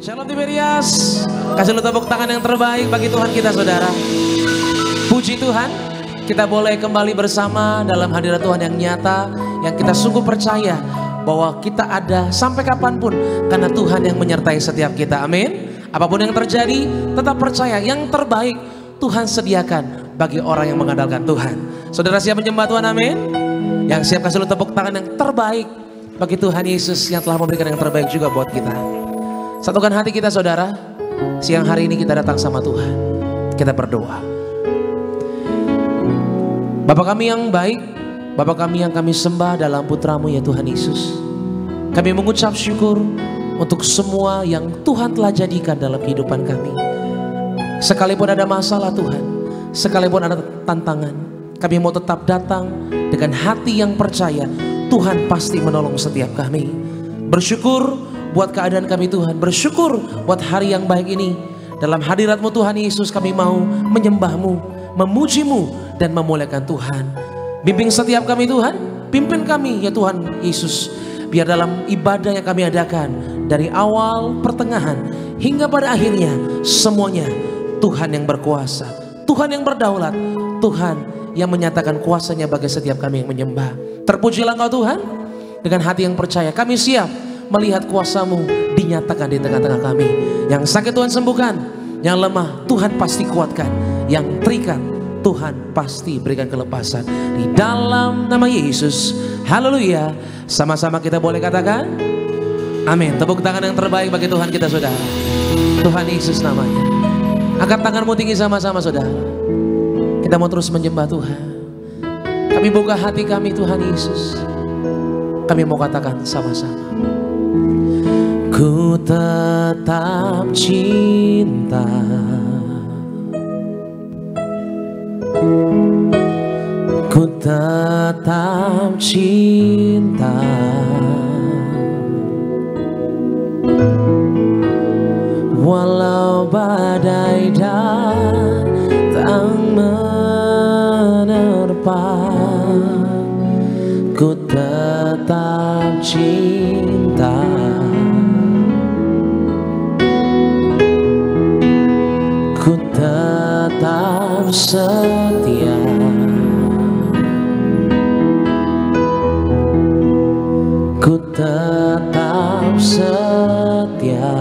Shalom Tiberias, kasih lu tepuk tangan yang terbaik bagi Tuhan kita saudara. Puji Tuhan, kita boleh kembali bersama dalam hadirat Tuhan yang nyata, yang kita sungguh percaya bahwa kita ada sampai kapanpun karena Tuhan yang menyertai setiap kita, amin. Apapun yang terjadi, tetap percaya yang terbaik Tuhan sediakan bagi orang yang mengandalkan Tuhan. Saudara siap menyembah Tuhan, amin. Yang siap kasih lu tepuk tangan yang terbaik bagi Tuhan Yesus yang telah memberikan yang terbaik juga buat kita. Satukan hati kita saudara, siang hari ini kita datang sama Tuhan. Kita berdoa. Bapa kami yang baik, Bapa kami yang kami sembah dalam putramu ya Tuhan Yesus. Kami mengucap syukur untuk semua yang Tuhan telah jadikan dalam kehidupan kami. Sekalipun ada masalah Tuhan, sekalipun ada tantangan, kami mau tetap datang dengan hati yang percaya Tuhan pasti menolong setiap kami. Bersyukur buat keadaan kami Tuhan, bersyukur buat hari yang baik ini. Dalam hadirat-Mu Tuhan Yesus kami mau menyembah-Mu, memuji-Mu dan memuliakan Tuhan. Bimbing setiap kami Tuhan, pimpin kami ya Tuhan Yesus. Biar dalam ibadah yang kami adakan dari awal, pertengahan hingga pada akhirnya semuanya Tuhan yang berkuasa, Tuhan yang berdaulat, Tuhan yang menyatakan kuasanya bagi setiap kami yang menyembah. Terpujilah Engkau Tuhan. Dengan hati yang percaya kami siap melihat kuasa-Mu dinyatakan di tengah-tengah kami. Yang sakit Tuhan sembuhkan, yang lemah Tuhan pasti kuatkan, yang terikat Tuhan pasti berikan kelepasan. Di dalam nama Yesus, haleluya. Sama-sama kita boleh katakan amin. Tepuk tangan yang terbaik bagi Tuhan kita saudara. Tuhan Yesus namanya. Angkat tanganmu tinggi sama-sama saudara. Kita mau terus menyembah Tuhan. Kami buka hati kami Tuhan Yesus. Kami mau katakan sama-sama. Ku tetap cinta, ku tetap cinta, walau badai datang menerpa, ku tetap cinta. Ku tetap setia, ku tetap setia,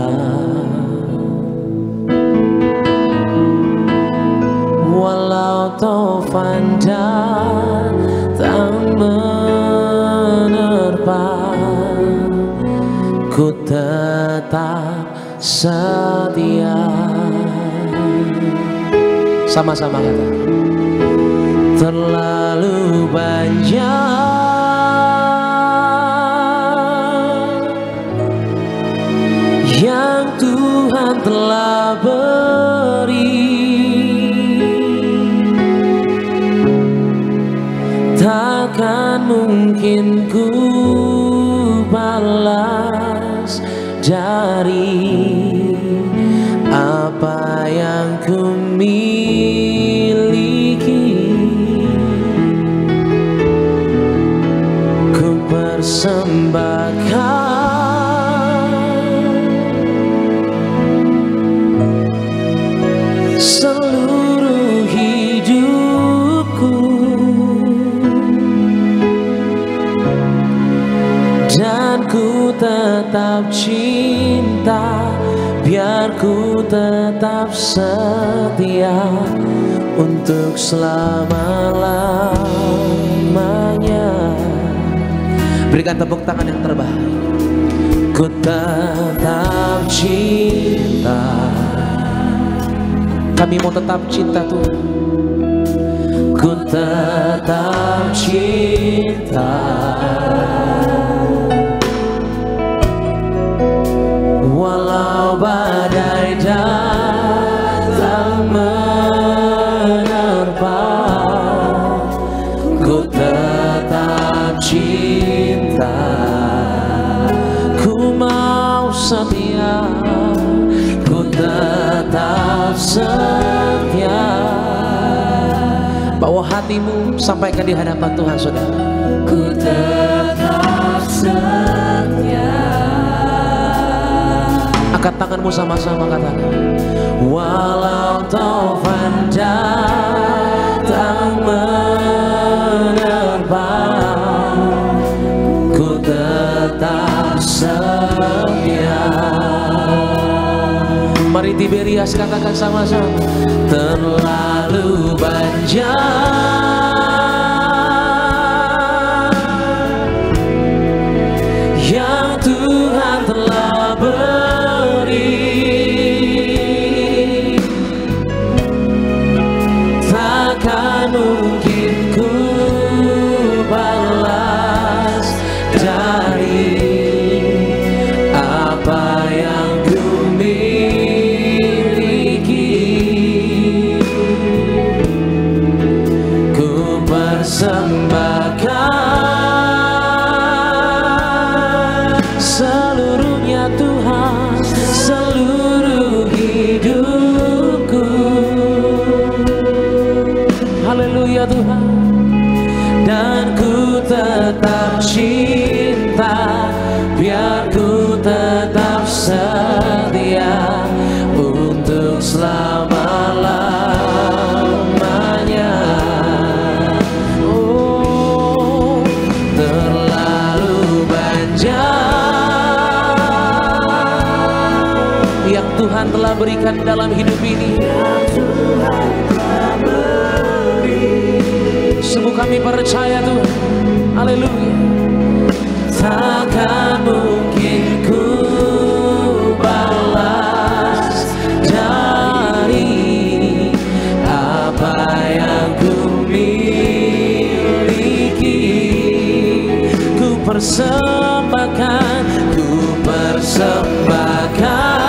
walau taufan datang menerpa, ku tetap setia. Sama-sama kata. Terlalu banyak yang Tuhan telah beri, takkan mungkin ku balas dari apa yang ku miliki. Ku persembahkan seluruh hidupku dan ku tetap cinta. Biar ku tetap setia untuk selama-lamanya. Berikan tepuk tangan yang terbaik. Ku tetap cinta. Kami mau tetap cinta Tuhan. Ku tetap cinta, walau badai datang menerpa, ku tetap cinta. Ku mau setia, ku tetap setia. Bawa hatimu, sampaikan di hadapan Tuhan saudara. Ku tetap setia. Angkat tangan anakmu sama-sama katakan. Walau taufan datang menerpa, ku tetap setia. Mari Tiberias katakan sama-sama. Terlalu banyak yang Tuhan telah beri, takkan mungkin ku balas dari apa yang ku miliki. Ku persembahkan seluruhnya Tuhan, seluruh hidupku. Haleluya Tuhan. Dan ku tetap cinta, biar ku tetap setia untuk selama-lamanya. Oh, terlalu banyak yang Tuhan telah berikan dalam hidup ini. Sungguh kami percaya Tuhan. Haleluya. Takkan mungkin ku balas dari apa yang ku miliki. Ku persembahkan, ku persembahkan.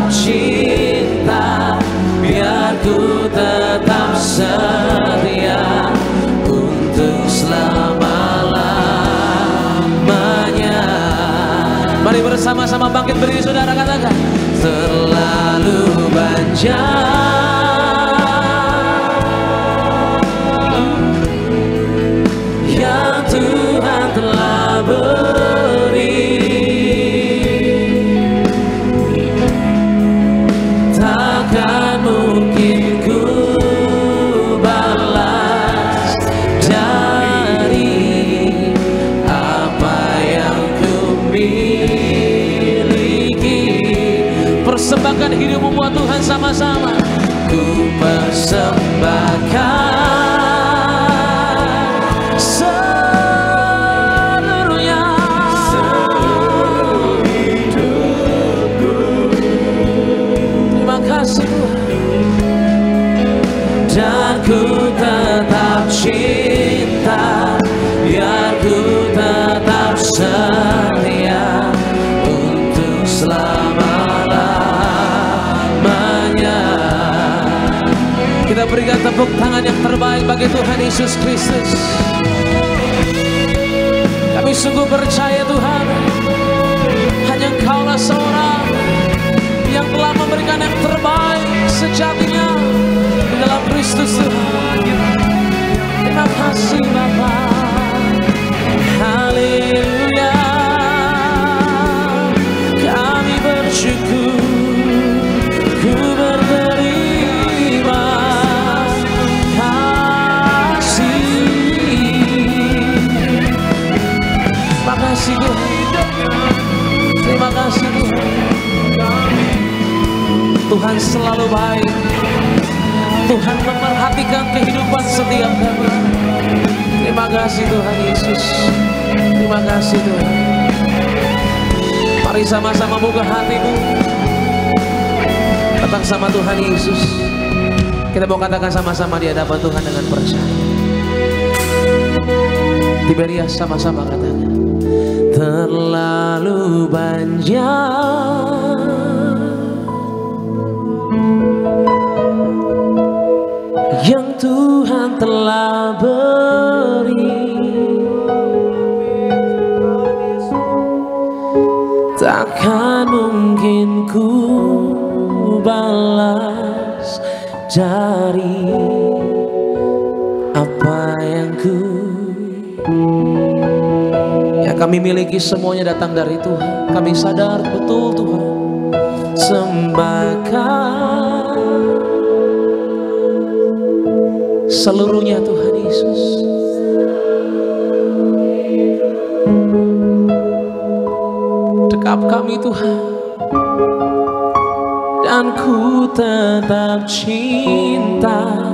Cinta, biar ku tetap setia untuk selama-lamanya. Mari bersama-sama bangkit berdiri saudara, katakan. Terlalu banyak yang Tuhan telah beri, takkan mungkin ku balas dari apa yang ku miliki. Persembahkan hidupmu buat Tuhan sama-sama. Ku persembahkan seluruhnya, seluruh hidupku. Terima kasih. Dan ku tetap cinta, biar ku tetap setia untuk selama-lamanya. Kita berikan tepuk tangan yang terbaik bagi Tuhan Yesus Kristus. Kami sungguh percaya Tuhan, hanya Engkaulah seorang yang telah memberikan yang terbaik sejatinya di dalam Kristus Tuhan. Terima kasih Bapa. Haleluya. Kami bersyukur, ku berterima kasih. Terima kasih Tuhan. Terima kasih Tuhan. Tuhan selalu baik. Tuhan memperhatikan kehidupan setiap kami. Terima kasih Tuhan Yesus. Terima kasih Tuhan. Mari sama-sama buka hatimu, datang sama Tuhan Yesus. Kita mau katakan sama-sama di hadapan Tuhan dengan percaya. Tiberias sama-sama katakan. Terlalu banyak yang Tuhan telah beri, takkan mungkin mungkin ku balas dari apa yang kami miliki semuanya datang dari Tuhan. Kami sadar betul Tuhan, sembahkan seluruhnya Tuhan Yesus. Dekap kami Tuhan, dan ku tetap cinta,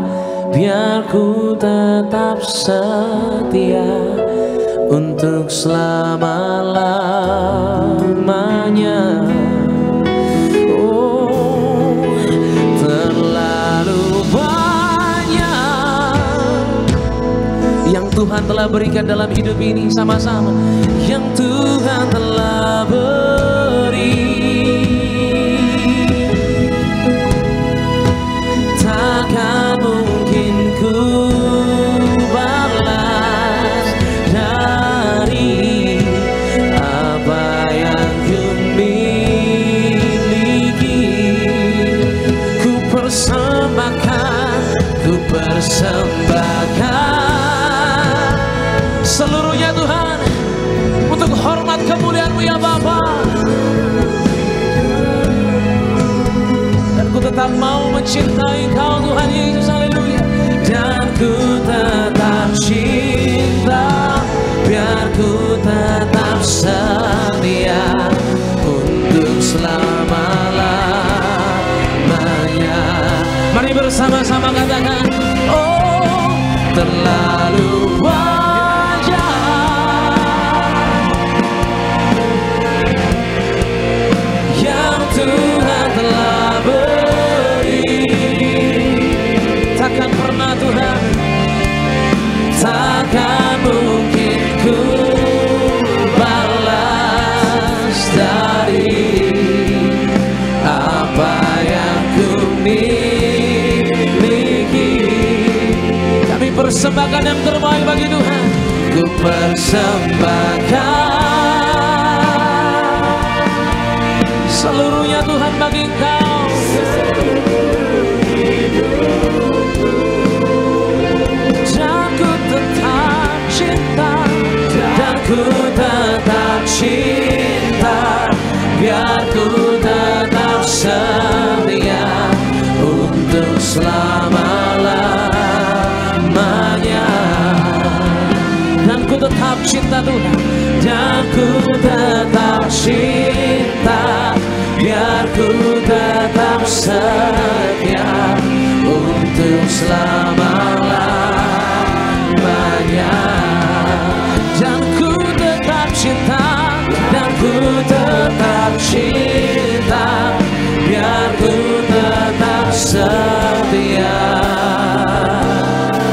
biar ku tetap setia untuk selama-lamanya. Oh, terlalu banyak yang Tuhan telah berikan dalam hidup ini, sama-sama yang Tuhan telah beri. Takkan mungkin ku balas dari apa yang ku miliki. Ku persembahkan seluruhnya Tuhan, untuk hormat kemuliaan-Mu ya Bapa. Dan ku tetap mau mencintai Kau Tuhan Yesus, haleluya. Dan ku tetap cinta, biar ku tetap setia untuk selama-lamanya. Mari bersama-sama katakan, oh terlalu banyak yang Tuhan telah beri. Takkan pernah Tuhan, takkan mungkin ku balas dari apa yang ku miliki. Kami persembahkan yang terbaik bagi Tuhan. Ku persembahkan seluruhnya Tuhan bagi Engkau. Dan ku tetap cinta, dan ku tetap cinta, biar ku tetap setia untuk selama-lamanya. Dan ku tetap cinta Tuhan, dan ku tetap cinta, biar ku tetap setia untuk selama-lamanya. Dan ku tetap cinta, dan ku tetap cinta, biar ku tetap setia.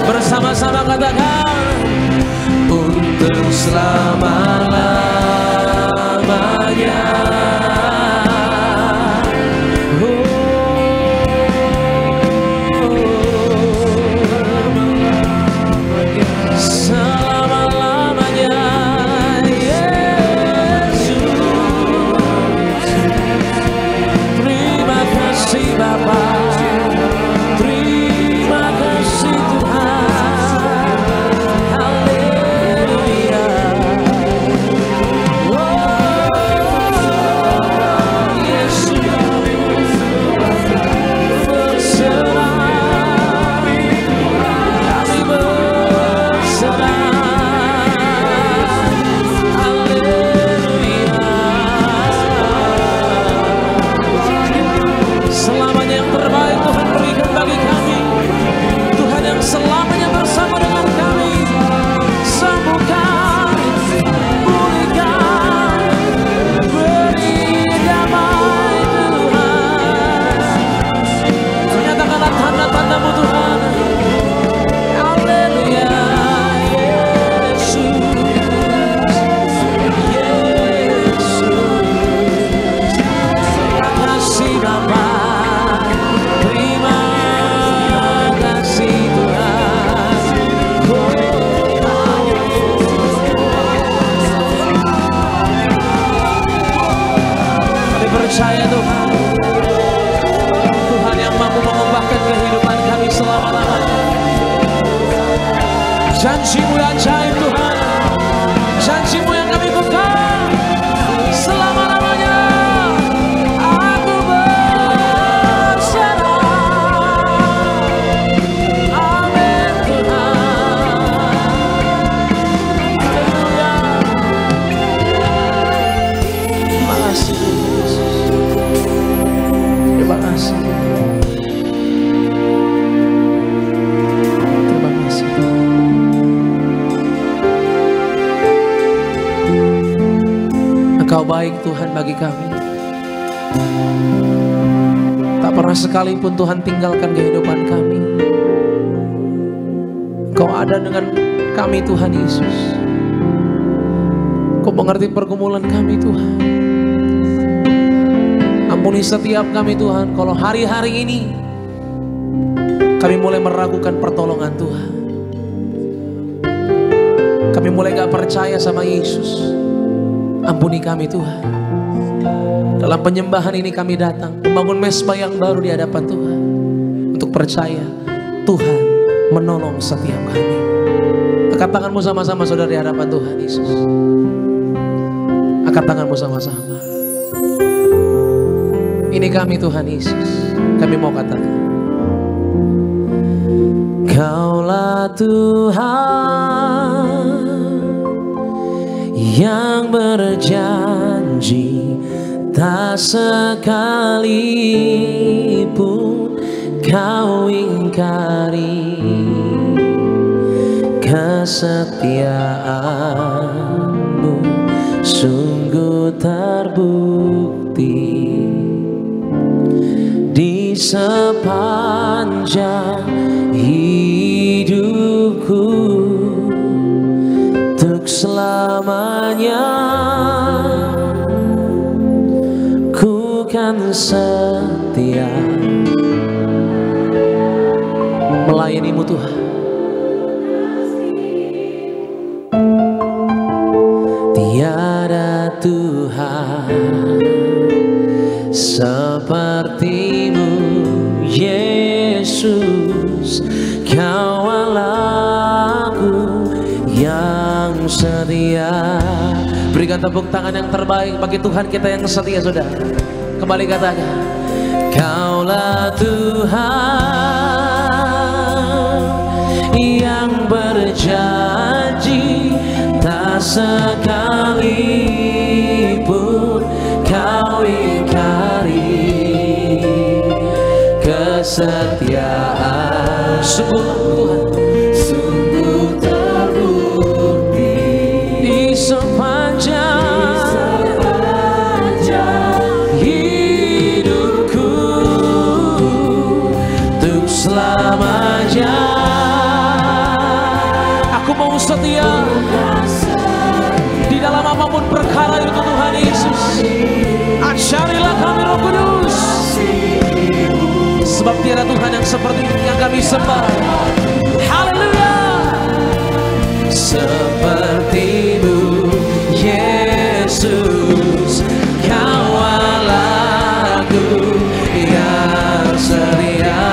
Bersama-sama katakan, untuk selama-lamanya. percaya Tuhan, Tuhan yang mampu mengubahkan kehidupan kami selama-lamanya. Janji-Mu yang ajaib Tuhan, janji-Mu yang kami pegang selama-lamanya. Aku berserah. Amin Tuhan. Haleluya. Terima kasih Yesus. Terima kasih. Terima kasih. Engkau baik Tuhan bagi kami. Tak pernah sekalipun Tuhan tinggalkan kehidupan kami. Engkau ada dengan kami Tuhan Yesus. Engkau mengerti pergumulan kami Tuhan. Ampuni setiap kami Tuhan, kalau hari-hari ini kami mulai meragukan pertolongan Tuhan. Kami mulai gak percaya sama Yesus. Ampuni kami Tuhan. Dalam penyembahan ini kami datang membangun mesbah yang baru di hadapan Tuhan, untuk percaya Tuhan menolong setiap kami. Angkat tanganmu sama-sama saudara di hadapan Tuhan Yesus. Angkat tanganmu sama-sama. Ini kami Tuhan Yesus. Kami mau katakan, Kaulah Tuhan yang berjanji, tak sekalipun Kau ingkari. Kesetiaan-Mu sungguh terbukti di sepanjang hidupku. Untuk selamanya ku kan setia melayani-Mu Tuhan. Tiada Tuhan seperti-Mu Yesus. Kau Allahku yang setia. Berikan tepuk tangan yang terbaik bagi Tuhan kita yang setia, saudara. Kembali katakan, Kaulah Tuhan yang berjanji, tak sekalipun Kau ingkari. Kesetiaan sungguh Tuhan, sungguh terbukti di sepanjang hidupku. Untuk selamanya aku mau setia di dalam apapun perkara itu Tuhan Yesus. Ajarilah kami Roh Kudus, sebab tiada Tuhan yang seperti yang kami sembah. Haleluya. Seperti-Mu Yesus, Kau Allahku yang setia.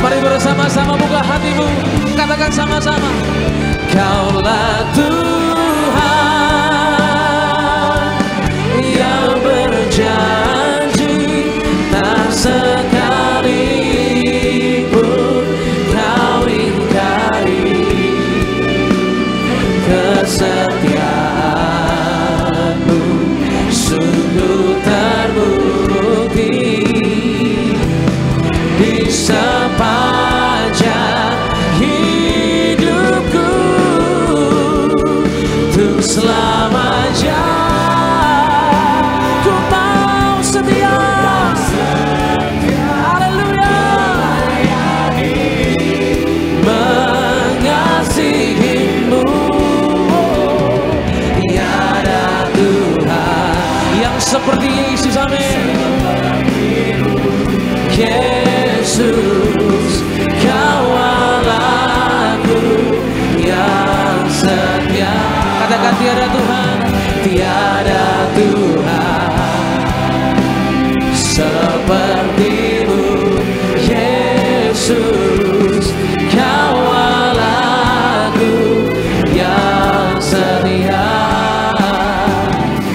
Mari bersama-sama buka hatimu, katakan sama-sama, Kaulah Tuhan yang berjanji, tak sekalipun Kau ingkari. Kesetiaan-Mu sungguh terbukti di sepanjang hidupku. Untuk selamanya ku mau setia. Haleluya. Mengasihi-Mu. Tiada Tuhan yang seperti Yesus. Amin. Yesus, Kau Allahku yang setia. Katakan tiada Tuhan, tiada Tuhan sepertimu, Yesus. Kau Allahku yang setia,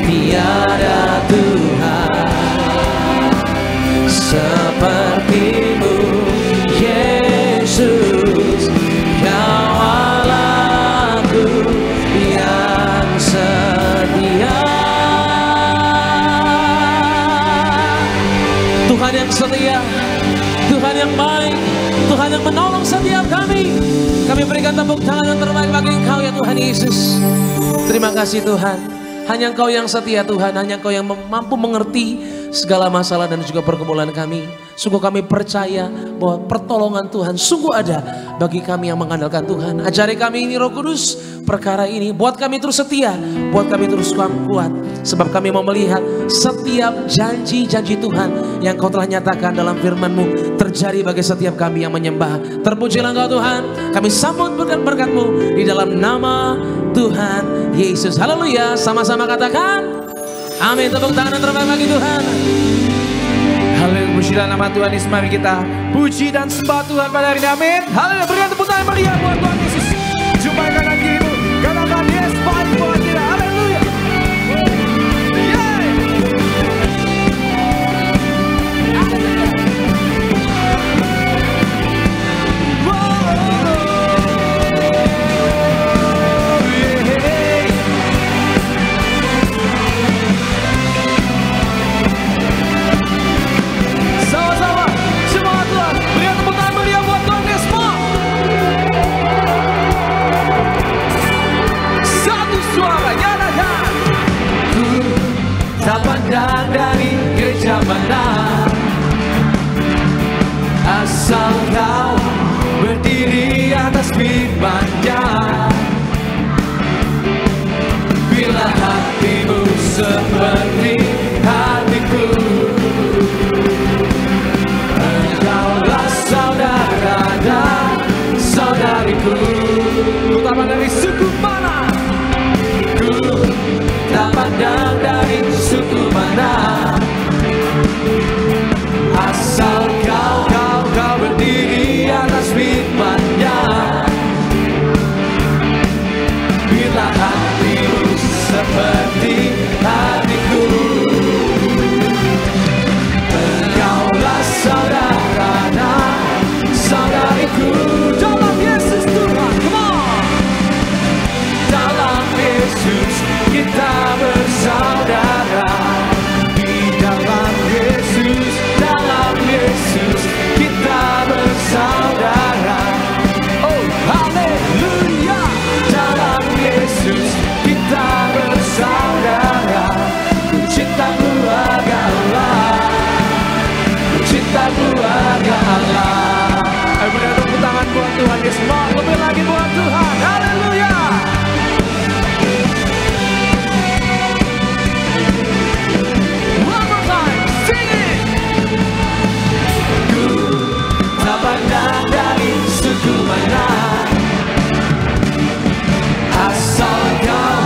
tiada Tuhan sepertimu, Yesus. Kau Allahku yang setia. Tuhan yang setia, Tuhan yang baik, Tuhan yang menolong setiap kami. Kami berikan tepuk tangan yang terbaik bagi Engkau ya Tuhan Yesus. Terima kasih Tuhan. Hanya Engkau yang setia Tuhan, hanya Engkau yang mampu mengerti segala masalah dan juga pergumulan kami. Sungguh kami percaya bahwa pertolongan Tuhan sungguh ada bagi kami yang mengandalkan Tuhan. Ajari kami ini Roh Kudus, perkara ini buat kami terus setia, buat kami terus kuat. Sebab kami mau melihat setiap janji-janji Tuhan yang Kau telah nyatakan dalam firman-Mu terjadi bagi setiap kami yang menyembah. Terpujilah Engkau Tuhan, kami sambut berkat-berkat-Mu di dalam nama Tuhan Yesus. Haleluya, sama-sama katakan amin. Tepuk tangan yang terbaik bagi Tuhan. Haleluya, pujilah nama Tuhan Yesus. Mari kita puji dan sembah Tuhan pada hari ini, amin. Haleluya, berikan tepuk tangan meriah buat Tuhan Yesus. Jumpai kanan kirimu, katakan yes, baik buat kita. Haleluya. Tak pandang dari kejamanan, asal Kau berdiri atas firman-Nya. Bila hatimu seperti hatiku, Engkaulah saudara dan saudariku. Tak pandang dari suku mana, tak pandang dari suku mana, asal kau berdiri atas firman-Nya. Bila hatimu seperti hatiku, Engkaulah saudara dan saudariku. Dalam Yesus Tuhan, come on. Dalam Yesus kita bersaudara. Di dalam Yesus, dalam Yesus kita bersaudara. Oh haleluya. Dalam Yesus kita bersaudara. Ku cinta keluarga Allah, ku cinta keluarga Allah. Ayo beri tepuk tangan buat Tuhan Yesus. Lebih lagi buat Tuhan. Haleluya. Pandang dari suku mana, asal Kau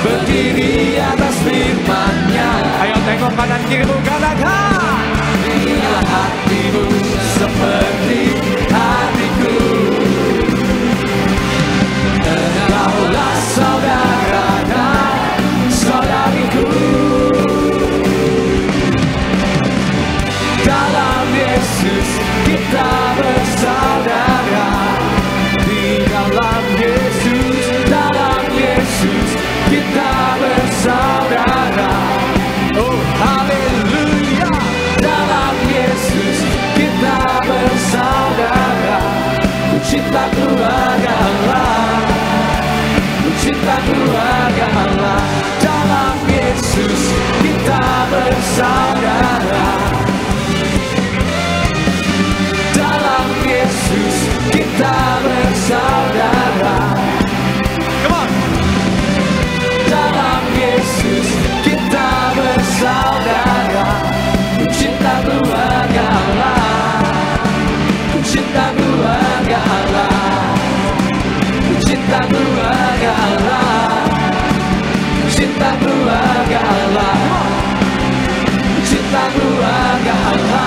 berdiri atas firman-Nya. Ayo tengok kanan kirimu, katakan bila hatimu seperti hatiku, Engkaulah saudara dan saudariku. Dalam Yesus kita bersaudara. Di dalam Yesus, dalam Yesus kita bersaudara. Oh haleluya. Dalam Yesus kita bersaudara. Ku cinta keluarga Allah, ku cinta keluarga Allah. Dalam Yesus kita bersaudara. Yesus kita bersaudara. Come on. Dalam Yesus kita bersaudara. Ku cinta keluarga Allah, ku cinta keluarga Allah, ku cinta keluarga Allah, ku cinta keluarga Allah, ku cinta keluarga Allah.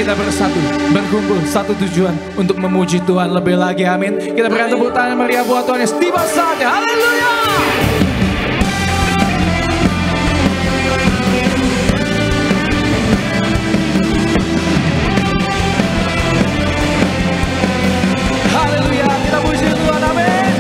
kita bersatu, berkumpul satu tujuan untuk memuji Tuhan lebih lagi, amin. Kita berikan tepuk tangan meriah buat Tuhan Yesus. Tiba saatnya, haleluya. Haleluya, kita puji Tuhan, amin.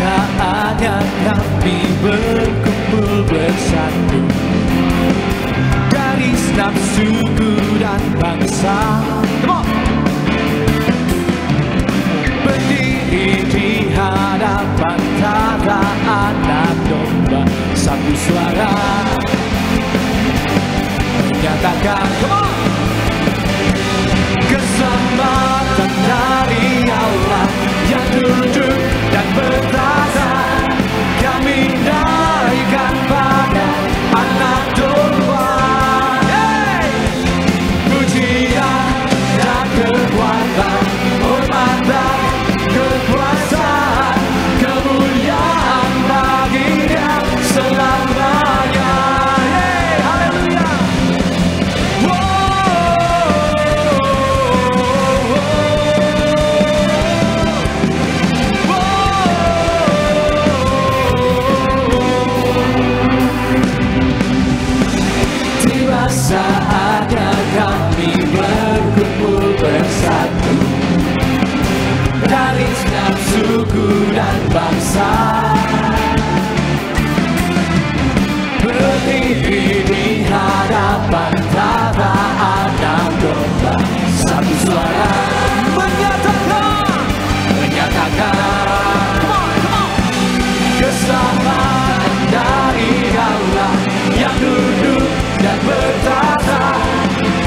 Saatnya kami berkumpul bersatu dari setiap suku dan bangsa, berdiri di hadapan tata anak domba, satu suara menyatakan keselamatan dari Allah yang duduk dan bertata. Kami naikkan pada anak domba, pujian dan kekuatan, hormatan, kekuasaan, kemuliaan bagi Dia selamanya. Haleluya. Saatnya kami berkumpul bersatu dari setiap suku dan bangsa, berdiri di hadapan tata anak domba, satu suara menyatakan keselamatan dari Allah yang duduk dan bertata.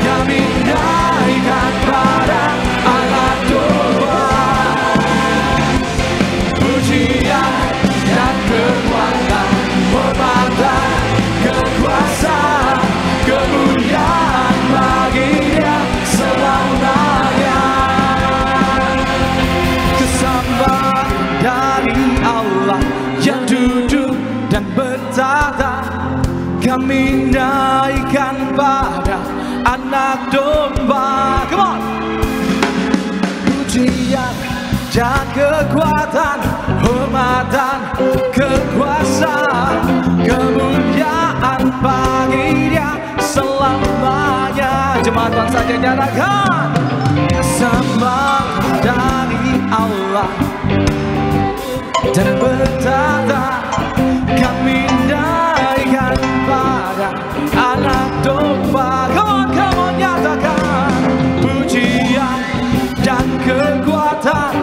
Kami naikkan pada anak domba, pujian dan kekuatan, hormatan, kekuasaan, kemuliaan bagi Dia selamanya. Kesambahan dari Allah yang duduk dan bertata, kami naikkan pada anak domba. Come on. Pujian dan kekuatan, hormatan, kekuasaan, kemuliaan bagi Dia selamanya. Jemaat bangsa saja nyatakan keselamatan dari Allah dan bertata, kami naikkan pada anak domba. Come on, nyatakan pujian dan kekuatan,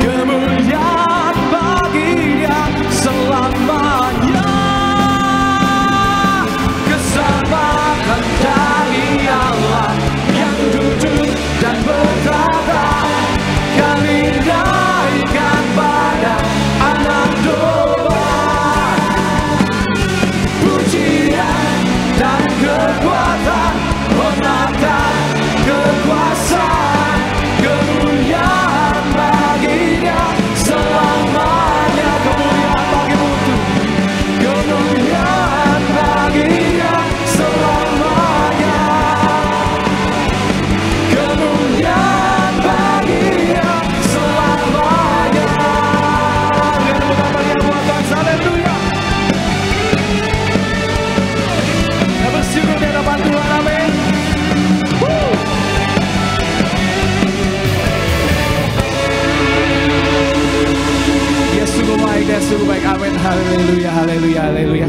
kemuliaan bagi Dia selamanya. Keselamatan dari Allah yang duduk dan bertata, kami naikkan pada anak domba, pujian dan kekuatan, hormatan, kekuasaan, kemuliaan bagi Dia selamanya. Kemuliaan bagimu Tuhan, kemuliaan bagi Dia selamanya, kemuliaan bagi Dia selamanya. Biar bukan bagian buat bangsa, haleluya. Kita bersyukur di hadapan Tuhan, amin. Dia sungguh baik, amin, haleluya, haleluya, haleluya.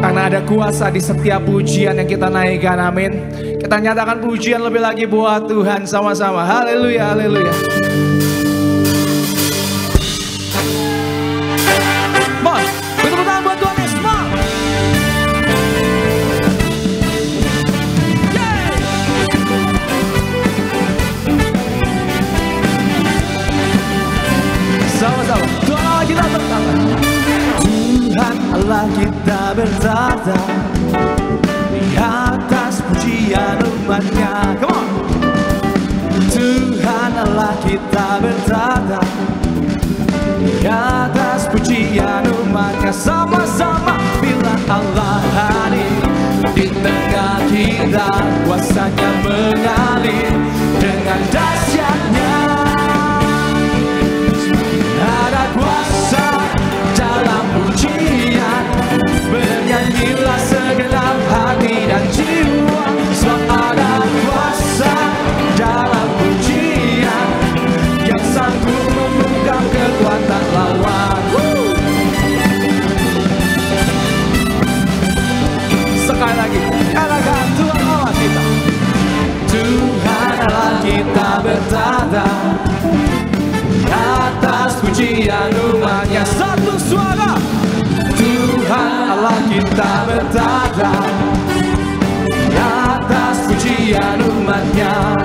Karena ada kuasa di setiap pujian yang kita naikkan, amin. Kita nyatakan pujian lebih lagi buat Tuhan sama-sama, haleluya, haleluya. Mon, tepuk tangan buat Tuhan Yesus, mon. Sama-sama, Tuhan Allah kita bertata, Tuhan Allah kita bertata di Allah kita bertata di atas pujian umatnya. Sama-sama bilang Allah hadir di tengah kita, kuasanya mengalir dengan dahsyatnya. Ada kuasa dalam pujian, bernyanyilah segenap hati dan jiwa. Sebab ada kuasa dalam pujian yang sanggup membungkam kekuatan lawan. Sekali lagi, katakan Tuhan Allah kita. Tuhan Allah kita bertata di atas pujian umatnya. Satu suara. Tuhan Allah kita bertata di atas pujian umatnya.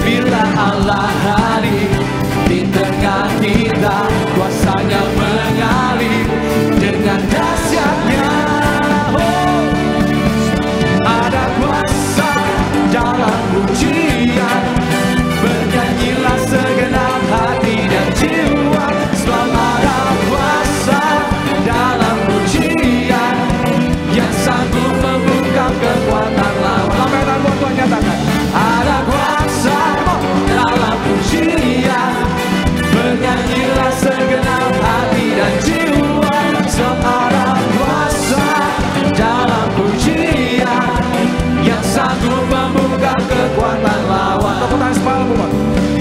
Bila Allah hadir di tengah kita, kuasanya mengalir dengan dahsyatnya. Oh, ada kuasa dalam pujian, bernyanyilah segenap hati dan jiwa. Sebab ada kuasa dalam pujian yang sanggup membungkam kekuatan lawan. Lambaikan buat Tuhan, nyatakan ada kuasa dalam pujian, bernyanyilah segenap hati dan jiwa. Sebab ada kuasa dalam pujian yang sanggup membungkam kekuatan lawan. Tepuk tangan sepala buat.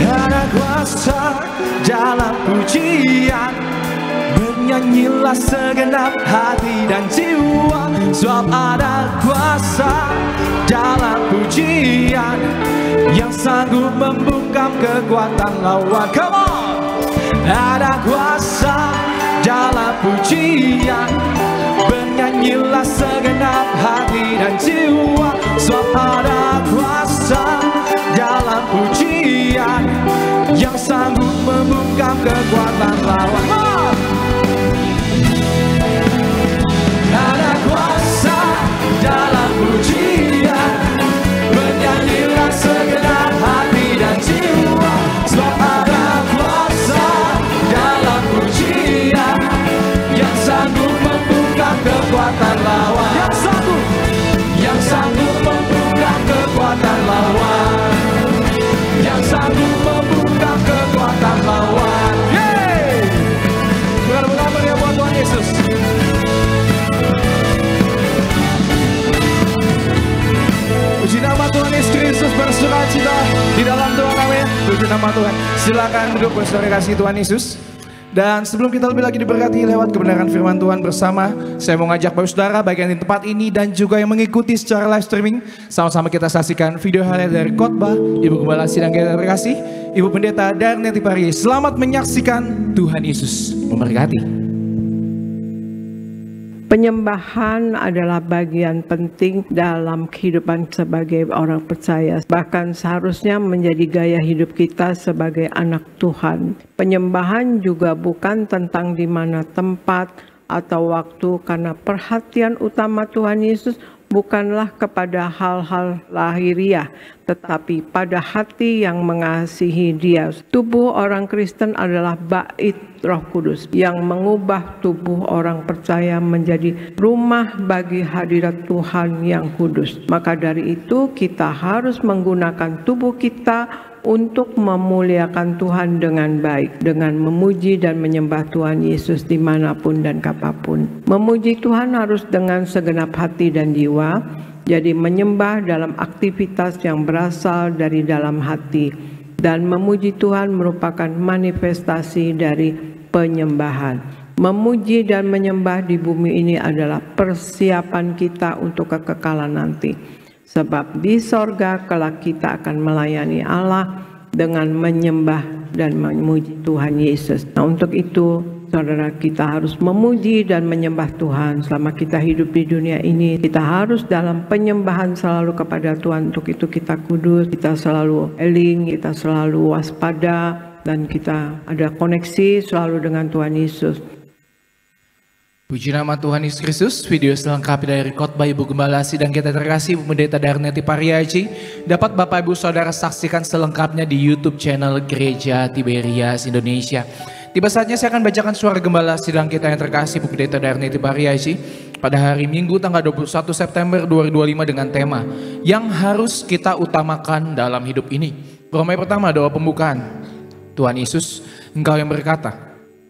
Ada kuasa dalam pujian, bernyanyilah segenap hati dan jiwa. Sebab ada kuasa dalam pujian yang sanggup membungkam kekuatan lawan. Come on! Ada kuasa dalam pujian, bernyanyilah segenap hati dan jiwa. Sebab ada kuasa dalam pujian yang sanggup membungkam kekuatan lawan. Ada kuasa dalam pujian, bernyanyilah segenap hati dan jiwa. Sebab ada kuasa dalam pujian yang sanggup membungkam kekuatan lawan. Yang sanggup membungkam kekuatan lawan. Yang sanggup membungkam kekuatan lawan. Yeay! Bukan meriah buat Tuhan Yesus. Puji nama Tuhan Yesus Kristus, bersukacita di dalam Tuhan, amin. Puji nama Tuhan. Silakan duduk bersaudara kasih Tuhan Yesus. Dan sebelum kita lebih lagi diberkati lewat kebenaran firman Tuhan bersama, saya mau ngajak Bapak Saudara baik yang di tempat ini dan juga yang mengikuti secara live streaming, sama-sama kita saksikan video highlight dari khotbah Ibu Gembala Sidang Gereja Terkasih, Ibu Pendeta Darneti Pari. Selamat menyaksikan, Tuhan Yesus memberkati. Penyembahan adalah bagian penting dalam kehidupan sebagai orang percaya. Bahkan seharusnya menjadi gaya hidup kita sebagai anak Tuhan. Penyembahan juga bukan tentang di mana tempat atau waktu, karena perhatian utama Tuhan Yesus bukanlah kepada hal-hal lahiriah, tetapi pada hati yang mengasihi Dia. Tubuh orang Kristen adalah bait Roh Kudus yang mengubah tubuh orang percaya menjadi rumah bagi hadirat Tuhan yang kudus. Maka dari itu kita harus menggunakan tubuh kita untuk memuliakan Tuhan dengan baik, dengan memuji dan menyembah Tuhan Yesus dimanapun dan kapanpun. Memuji Tuhan harus dengan segenap hati dan jiwa, jadi menyembah dalam aktivitas yang berasal dari dalam hati, dan memuji Tuhan merupakan manifestasi dari penyembahan. Memuji dan menyembah di bumi ini adalah persiapan kita untuk kekekalan nanti. Sebab di sorga kelak kita akan melayani Allah dengan menyembah dan memuji Tuhan Yesus. Nah, untuk itu saudara, kita harus memuji dan menyembah Tuhan selama kita hidup di dunia ini. Kita harus dalam penyembahan selalu kepada Tuhan. Untuk itu kita kudus, kita selalu eling, kita selalu waspada, dan kita ada koneksi selalu dengan Tuhan Yesus. Puji nama Tuhan Yesus Kristus. Video selengkapnya dari khotbah Ibu Gembala Sidang kita terkasih Ibu Pendeta Darneti Pariaji dapat Bapak Ibu Saudara saksikan selengkapnya di YouTube channel Gereja Tiberias Indonesia. Tiba saatnya saya akan bacakan suara Gembala Sidang kita yang terkasih Ibu Pendeta Darneti Pariaji pada hari Minggu tanggal 21 September 2025 dengan tema yang harus kita utamakan dalam hidup ini. Pertama pertama doa pembukaan. Tuhan Yesus, Engkau yang berkata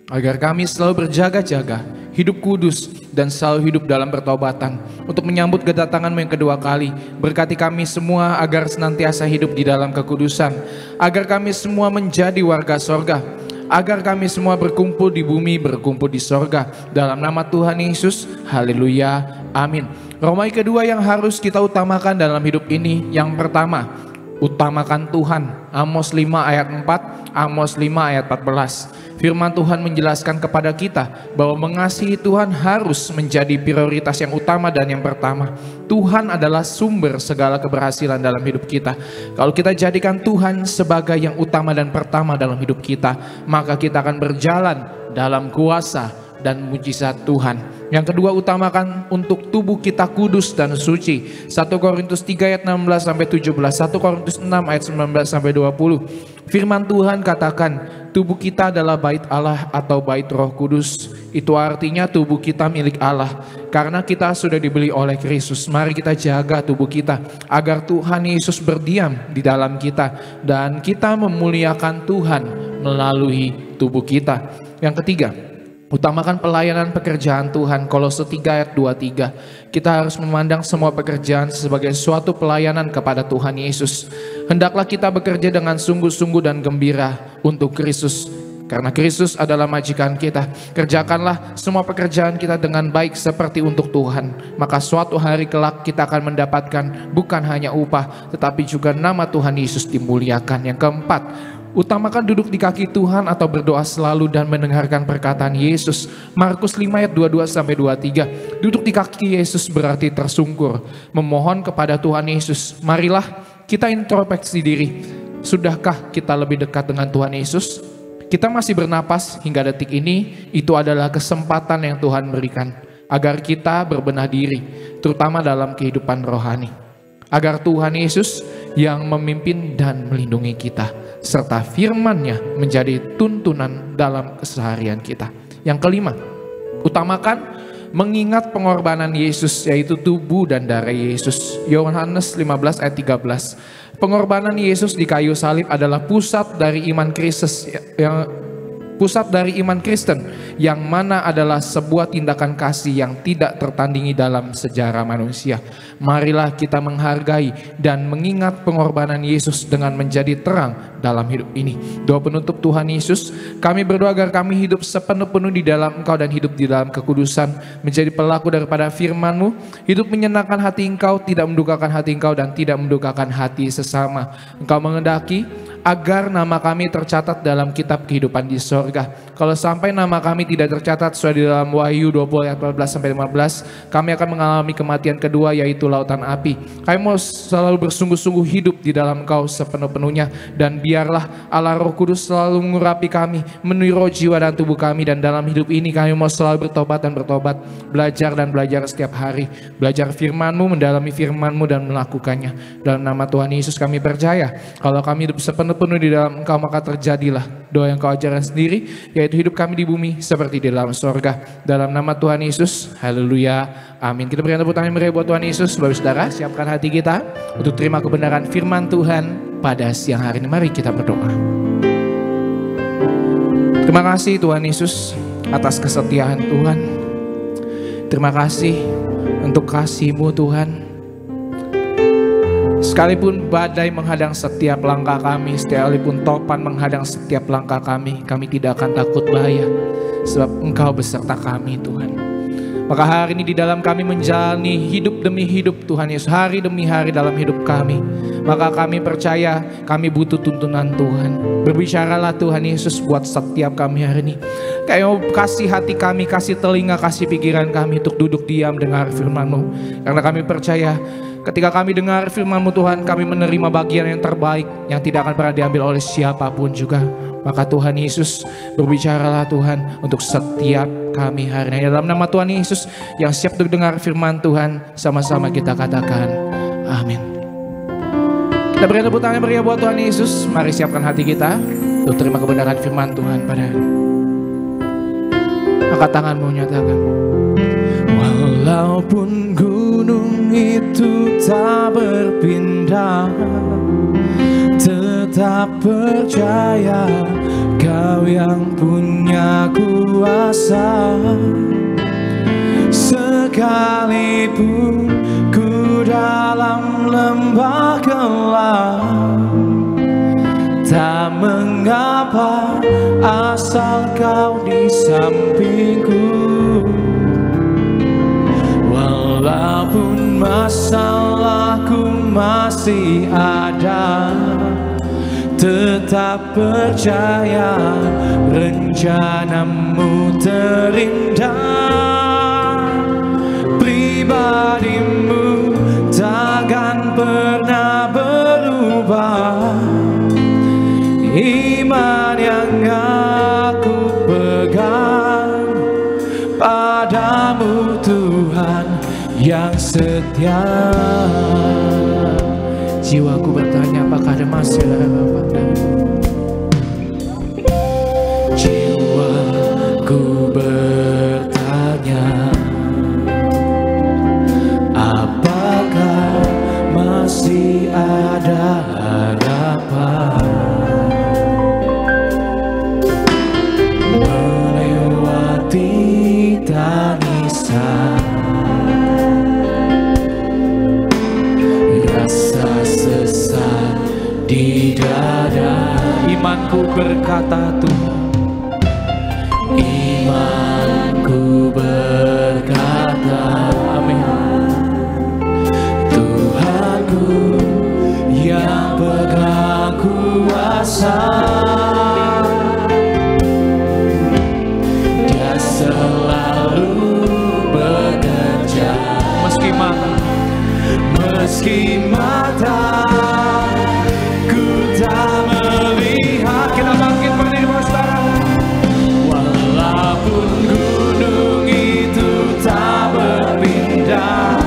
agar kami selalu berjaga-jaga, hidup kudus dan selalu hidup dalam pertobatan untuk menyambut kedatangan-Mu yang kedua kali. Berkati kami semua agar senantiasa hidup di dalam kekudusan, agar kami semua menjadi warga sorga, agar kami semua berkumpul di bumi, berkumpul di sorga. Dalam nama Tuhan Yesus, haleluya, amin. Romawi kedua yang harus kita utamakan dalam hidup ini, yang pertama, utamakan Tuhan. Amos 5 ayat 4, Amos 5 ayat 14. Firman Tuhan menjelaskan kepada kita bahwa mengasihi Tuhan harus menjadi prioritas yang utama dan yang pertama. Tuhan adalah sumber segala keberhasilan dalam hidup kita. Kalau kita jadikan Tuhan sebagai yang utama dan pertama dalam hidup kita, maka kita akan berjalan dalam kuasa dan mujizat Tuhan. Yang kedua, utamakan untuk tubuh kita kudus dan suci. 1 Korintus 3 ayat 16 sampai 17, 1 Korintus 6 ayat 19 sampai 20. Firman Tuhan katakan, tubuh kita adalah bait Allah atau bait Roh Kudus. Itu artinya tubuh kita milik Allah. Karena kita sudah dibeli oleh Kristus, mari kita jaga tubuh kita agar Tuhan Yesus berdiam di dalam kita dan kita memuliakan Tuhan melalui tubuh kita. Yang ketiga, utamakan pelayanan pekerjaan Tuhan. Kolose 3 ayat 23. Kita harus memandang semua pekerjaan sebagai suatu pelayanan kepada Tuhan Yesus. Hendaklah kita bekerja dengan sungguh-sungguh dan gembira untuk Kristus. Karena Kristus adalah majikan kita. Kerjakanlah semua pekerjaan kita dengan baik seperti untuk Tuhan. Maka suatu hari kelak kita akan mendapatkan bukan hanya upah, tetapi juga nama Tuhan Yesus dimuliakan. Yang keempat, utamakan duduk di kaki Tuhan atau berdoa selalu dan mendengarkan perkataan Yesus. Markus 5 ayat 22 sampai 23. Duduk di kaki Yesus berarti tersungkur, memohon kepada Tuhan Yesus. Marilah kita introspeksi diri. Sudahkah kita lebih dekat dengan Tuhan Yesus? Kita masih bernapas hingga detik ini, itu adalah kesempatan yang Tuhan berikan agar kita berbenah diri, terutama dalam kehidupan rohani. Agar Tuhan Yesus yang memimpin dan melindungi kita, serta firman-Nya menjadi tuntunan dalam keseharian kita. Yang kelima, utamakan mengingat pengorbanan Yesus, yaitu tubuh dan darah Yesus. Yohanes 15 ayat 13. Pengorbanan Yesus di kayu salib adalah pusat dari iman Kristen yang mana adalah sebuah tindakan kasih yang tidak tertandingi dalam sejarah manusia. Marilah kita menghargai dan mengingat pengorbanan Yesus dengan menjadi terang dalam hidup ini. Doa penutup Tuhan Yesus, kami berdoa agar kami hidup sepenuh-penuh di dalam Engkau dan hidup di dalam kekudusan, menjadi pelaku daripada firman-Mu, hidup menyenangkan hati Engkau, tidak mendukakan hati Engkau dan tidak mendukakan hati sesama. Engkau mengendaki agar nama kami tercatat dalam kitab kehidupan di sorga. Kalau sampai nama kami tidak tercatat sesuai di dalam Wahyu 20 ayat 14-15, kami akan mengalami kematian kedua, yaitu lautan api. Kami mau selalu bersungguh-sungguh hidup di dalam Engkau sepenuh-penuhnya, dan biarlah Allah Roh Kudus selalu mengurapi kami, memenuhi roh, jiwa dan tubuh kami. Dan dalam hidup ini kami mau selalu bertobat dan bertobat, belajar dan belajar setiap hari, belajar firman-Mu, mendalami firman-Mu dan melakukannya. Dalam nama Tuhan Yesus kami percaya, kalau kami hidup sepenuh di dalam Engkau, maka terjadilah doa yang Kau ajarkan sendiri, yaitu hidup kami di bumi seperti di dalam sorga. Dalam nama Tuhan Yesus, haleluya, amin. Kita berikan tepuk tangan yang meriah buat Tuhan Yesus. Bapak saudara, siapkan hati kita untuk terima kebenaran firman Tuhan pada siang hari ini. Mari kita berdoa. Terima kasih Tuhan Yesus atas kesetiaan Tuhan. Terima kasih untuk kasih-Mu Tuhan. Sekalipun badai menghadang setiap langkah kami, sekalipun topan menghadang setiap langkah kami tidak akan takut bahaya, sebab Engkau beserta kami Tuhan. Maka hari ini di dalam kami menjalani hidup demi hidup Tuhan Yesus, hari demi hari dalam hidup kami, maka kami percaya kami butuh tuntunan Tuhan. Berbicaralah Tuhan Yesus buat setiap kami hari ini. Kayak kasih hati kami, kasih telinga, kasih pikiran kami untuk duduk diam dengar firman-Mu. Karena kami percaya ketika kami dengar firman-Mu Tuhan, kami menerima bagian yang terbaik yang tidak akan pernah diambil oleh siapapun juga. Maka Tuhan Yesus berbicaralah Tuhan untuk setiap kami hari ini. Dalam nama Tuhan Yesus yang siap untuk dengar firman Tuhan, sama-sama kita katakan amin. Kita beri tepuk tangan meriah buat Tuhan Yesus. Mari siapkan hati kita untuk terima kebenaran firman Tuhan pada hari ini. Angkat tanganmu, nyatakan. Walaupun gunung itu tak berpindah, tetap percaya Kau yang punya kuasa. Sekalipun ku dalam lembah gelap, tak mengapa asal Kau di sampingku. Walaupun masalahku masih ada, tetap percaya rencanamu terindah. Pribadimu takkan pernah berubah. Iman yang aku pegang padamu Tuhan yang setia. Jiwaku bertanya, apakah ada masih harapan? Jiwaku bertanya, apakah masih ada harapan? Melewati tangisan, rasa sesat di dada. Imanku berkata Tuhan, imanku berkata amin. Tuhanku yang pegang kuasa, Dia selalu bekerja. Meski mata ku tak melihat. Kita bangkit berdiri saudara. Walaupun gunung itu tak berpindah,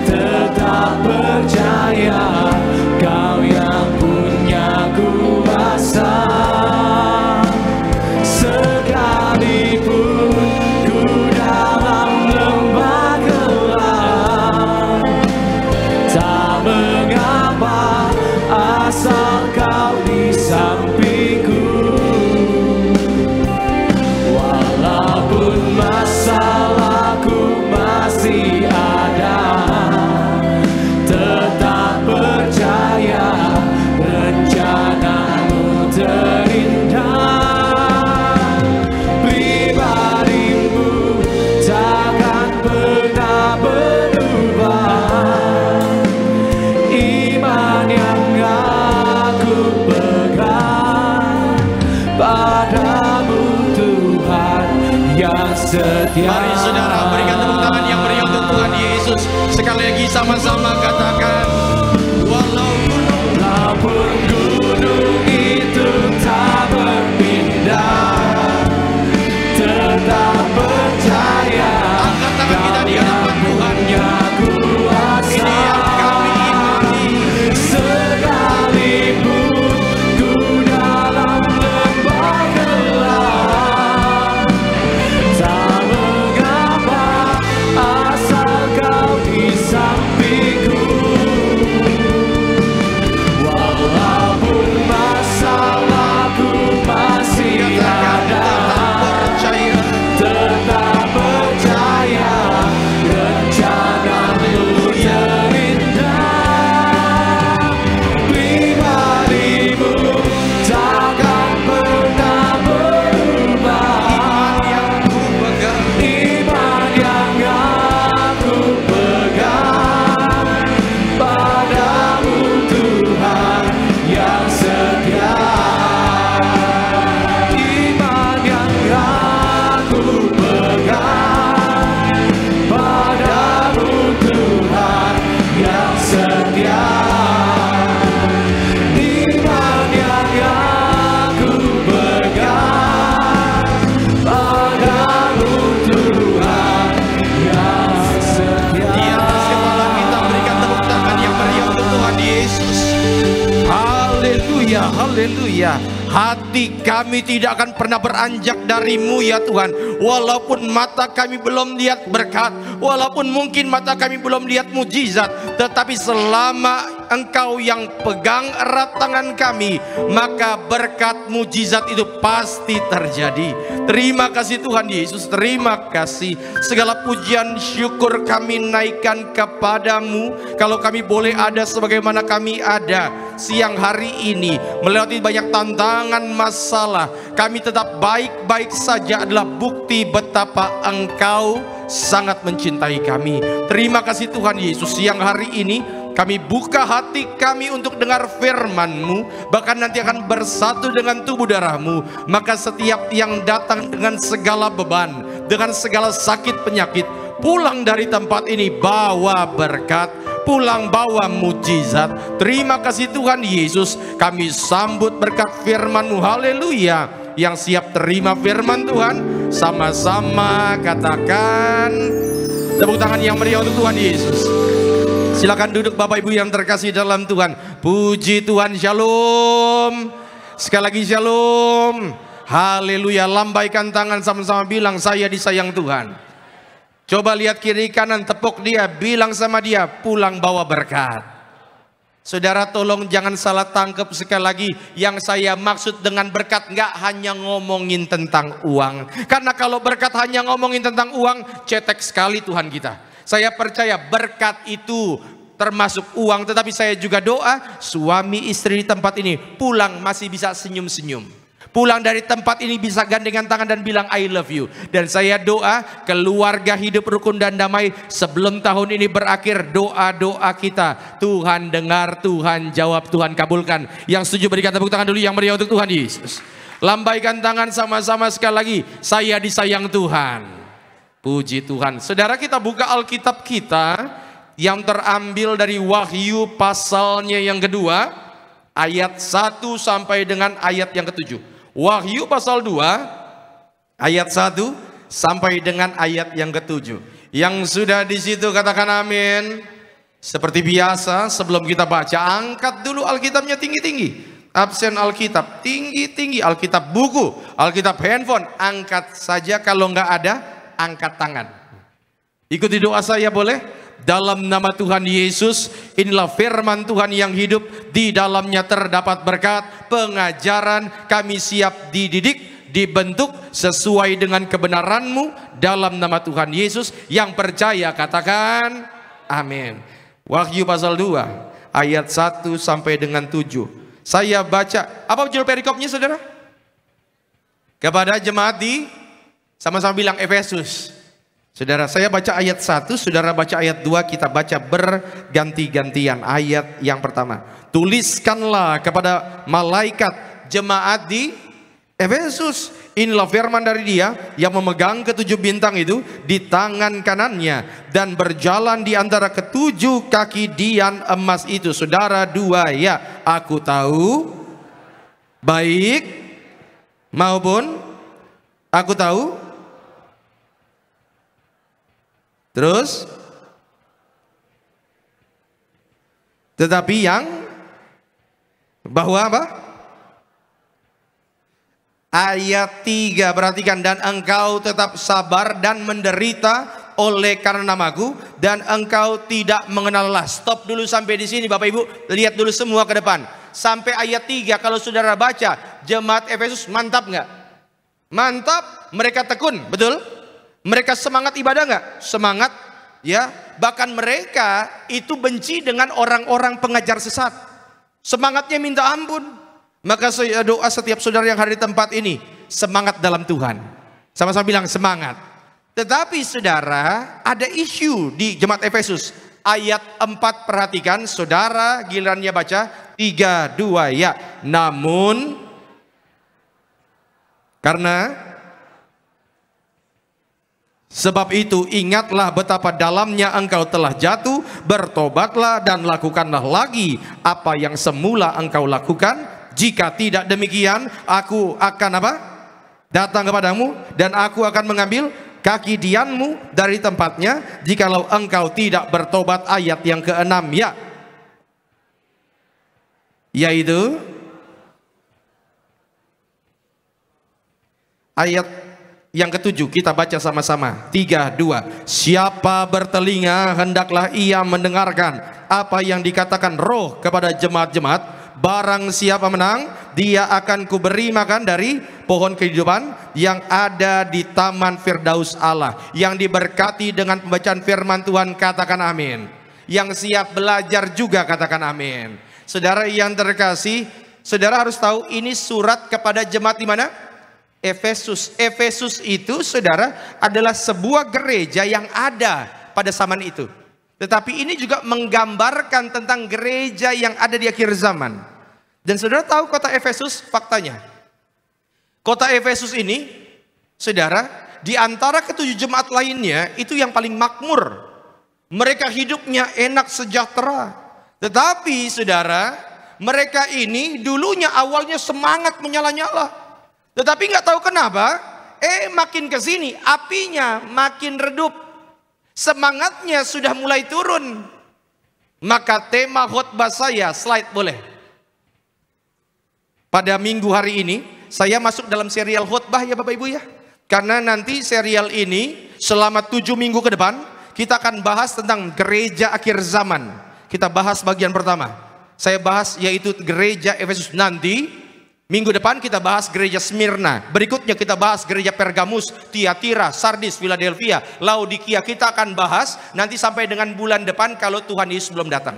tetap percaya Kau yang punya kuasa. Sekalipun ku dalam lembah gelap, tak mengapa asal Kau di sampingku. Walaupun masalahku masih ada, tetap percaya rencanamu terindah. Pribadimu takkan pernah berubah. Iman yang aku pegang padamu Tuhan yang setia. Mari saudara berikan tepuk tangan yang meriah untuk Tuhan Yesus. Sekali lagi sama-sama katakan, walaupun gunung itu tak berpindah, tetap percaya. Angkat tangan kita di hadapan Tuhan. Kuasa. Ini yang kami imani. Sekalipun ku dalam lembah gelap, tak mengapa asal Kau di sampingku. Hati kami tidak akan pernah beranjak dari-Mu ya Tuhan. Walaupun mata kami belum lihat berkat, walaupun mungkin mata kami belum lihat mujizat, tetapi selama Engkau yang pegang erat tangan kami, maka berkat mujizat itu pasti terjadi. Terima kasih Tuhan Yesus, terima kasih. Segala pujian syukur kami naikkan kepadamu. Kalau kami boleh ada sebagaimana kami ada siang hari ini, melewati banyak tantangan masalah, kami tetap baik-baik saja adalah bukti betapa Engkau sangat mencintai kami. Terima kasih Tuhan Yesus, siang hari ini kami buka hati kami untuk dengar firman-Mu, bahkan nanti akan bersatu dengan tubuh darah-Mu. Maka setiap yang datang dengan segala beban, dengan segala sakit penyakit, pulang dari tempat ini bawa berkat, pulang bawa mujizat. Terima kasih Tuhan Yesus, kami sambut berkat firman-Mu. Haleluya. Yang siap terima firman Tuhan, sama-sama katakan tepuk tangan yang meriah untuk Tuhan Yesus. Silakan duduk Bapak Ibu yang terkasih dalam Tuhan. Puji Tuhan, shalom. Sekali lagi shalom. Haleluya. Lambaikan tangan sama-sama bilang, saya disayang Tuhan. Coba lihat kiri kanan, tepuk dia, bilang sama dia, pulang bawa berkat. Saudara tolong jangan salah tangkap sekali lagi. Yang saya maksud dengan berkat nggak hanya ngomongin tentang uang. Karena kalau berkat hanya ngomongin tentang uang, cetek sekali Tuhan kita. Saya percaya berkat itu termasuk uang, tetapi saya juga doa suami istri di tempat ini pulang masih bisa senyum-senyum. Pulang dari tempat ini bisa gandengan tangan dan bilang I love you. Dan saya doa keluarga hidup rukun dan damai sebelum tahun ini berakhir. Doa-doa kita Tuhan dengar, Tuhan jawab, Tuhan kabulkan. Yang setuju berikan tepuk tangan dulu yang meriah untuk Tuhan Yesus. Lambaikan tangan sama-sama sekali lagi. Saya disayang Tuhan. Puji Tuhan. Saudara, kita buka Alkitab kita yang terambil dari Wahyu pasalnya yang kedua, ayat 1 sampai dengan ayat yang ke-7. Wahyu pasal 2 ayat 1 sampai dengan ayat yang ke-7. Yang sudah di situ katakan amin. Seperti biasa sebelum kita baca, angkat dulu Alkitabnya tinggi-tinggi. Absen Alkitab tinggi-tinggi, Alkitab buku, Alkitab handphone, angkat saja. Kalau nggak ada, angkat tangan. Ikuti doa saya boleh? Dalam nama Tuhan Yesus, inilah firman Tuhan yang hidup, di dalamnya terdapat berkat, pengajaran, kami siap dididik, dibentuk sesuai dengan kebenaran-Mu dalam nama Tuhan Yesus. Yang percaya katakan amin. Wahyu pasal 2 ayat 1 sampai dengan 7. Saya baca, apa judul perikopnya saudara? Kepada jemaat di, sama-sama bilang Efesus. Saudara, saya baca ayat 1, saudara baca ayat 2, kita baca berganti-gantian. Ayat yang pertama, tuliskanlah kepada malaikat jemaat di Efesus, inilah firman dari Dia yang memegang ketujuh bintang itu di tangan kanannya dan berjalan di antara ketujuh kaki dian emas itu. Saudara, 2 ya, aku tahu baik maupun aku tahu. Terus, tetapi yang bahwa apa? Ayat 3, perhatikan, dan engkau tetap sabar dan menderita oleh karena namaku, dan engkau tidak mengenal lelah. Stop dulu sampai di sini Bapak Ibu, lihat dulu semua ke depan. Sampai ayat 3 kalau saudara baca, jemaat Efesus mantap nggak? Mantap, mereka tekun, betul? Mereka semangat ibadah nggak? Semangat, ya. Bahkan mereka itu benci dengan orang-orang pengajar sesat. Semangatnya minta ampun. Maka saya doa setiap saudara yang hadir di tempat ini, semangat dalam Tuhan. Sama-sama bilang semangat. Tetapi saudara, ada isu di jemaat Efesus. Ayat 4 perhatikan, saudara gilirannya baca. 3, 2 ya. Namun karena sebab itu ingatlah betapa dalamnya engkau telah jatuh, bertobatlah dan lakukanlah lagi apa yang semula engkau lakukan. Jika tidak demikian, aku akan apa? Datang kepadamu dan aku akan mengambil kaki dianmu dari tempatnya jikalau engkau tidak bertobat. Ayat yang ke-6 ya. Yaitu ayat yang ketujuh, kita baca sama-sama. 3, 2. Siapa bertelinga hendaklah ia mendengarkan apa yang dikatakan Roh kepada jemaat-jemaat. Barang siapa menang, dia akan kuberi makan dari pohon kehidupan yang ada di taman Firdaus Allah. Yang diberkati dengan pembacaan firman Tuhan, katakan amin. Yang siap belajar juga katakan amin. Saudara yang terkasih, saudara harus tahu ini surat kepada jemaat di mana? Efesus. Efesus itu, saudara, adalah sebuah gereja yang ada pada zaman itu. Tetapi ini juga menggambarkan tentang gereja yang ada di akhir zaman. Dan saudara tahu kota Efesus faktanya. Kota Efesus ini, saudara, di antara ketujuh jemaat lainnya itu yang paling makmur. Mereka hidupnya enak sejahtera. Tetapi saudara, mereka ini dulunya awalnya semangat menyala-nyala. Tetapi nggak tahu kenapa, makin ke sini apinya makin redup. Semangatnya sudah mulai turun. Maka tema khotbah saya, slide boleh. Pada minggu hari ini saya masuk dalam serial khotbah ya Bapak Ibu ya. Karena nanti serial ini selama 7 minggu ke depan kita akan bahas tentang gereja akhir zaman. Kita bahas bagian pertama. Saya bahas yaitu gereja Efesus. Nanti minggu depan kita bahas gereja Smyrna. Berikutnya kita bahas gereja Pergamus, Tiatira, Sardis, Philadelphia, Laodikia. Kita akan bahas nanti sampai dengan bulan depan kalau Tuhan Yesus belum datang.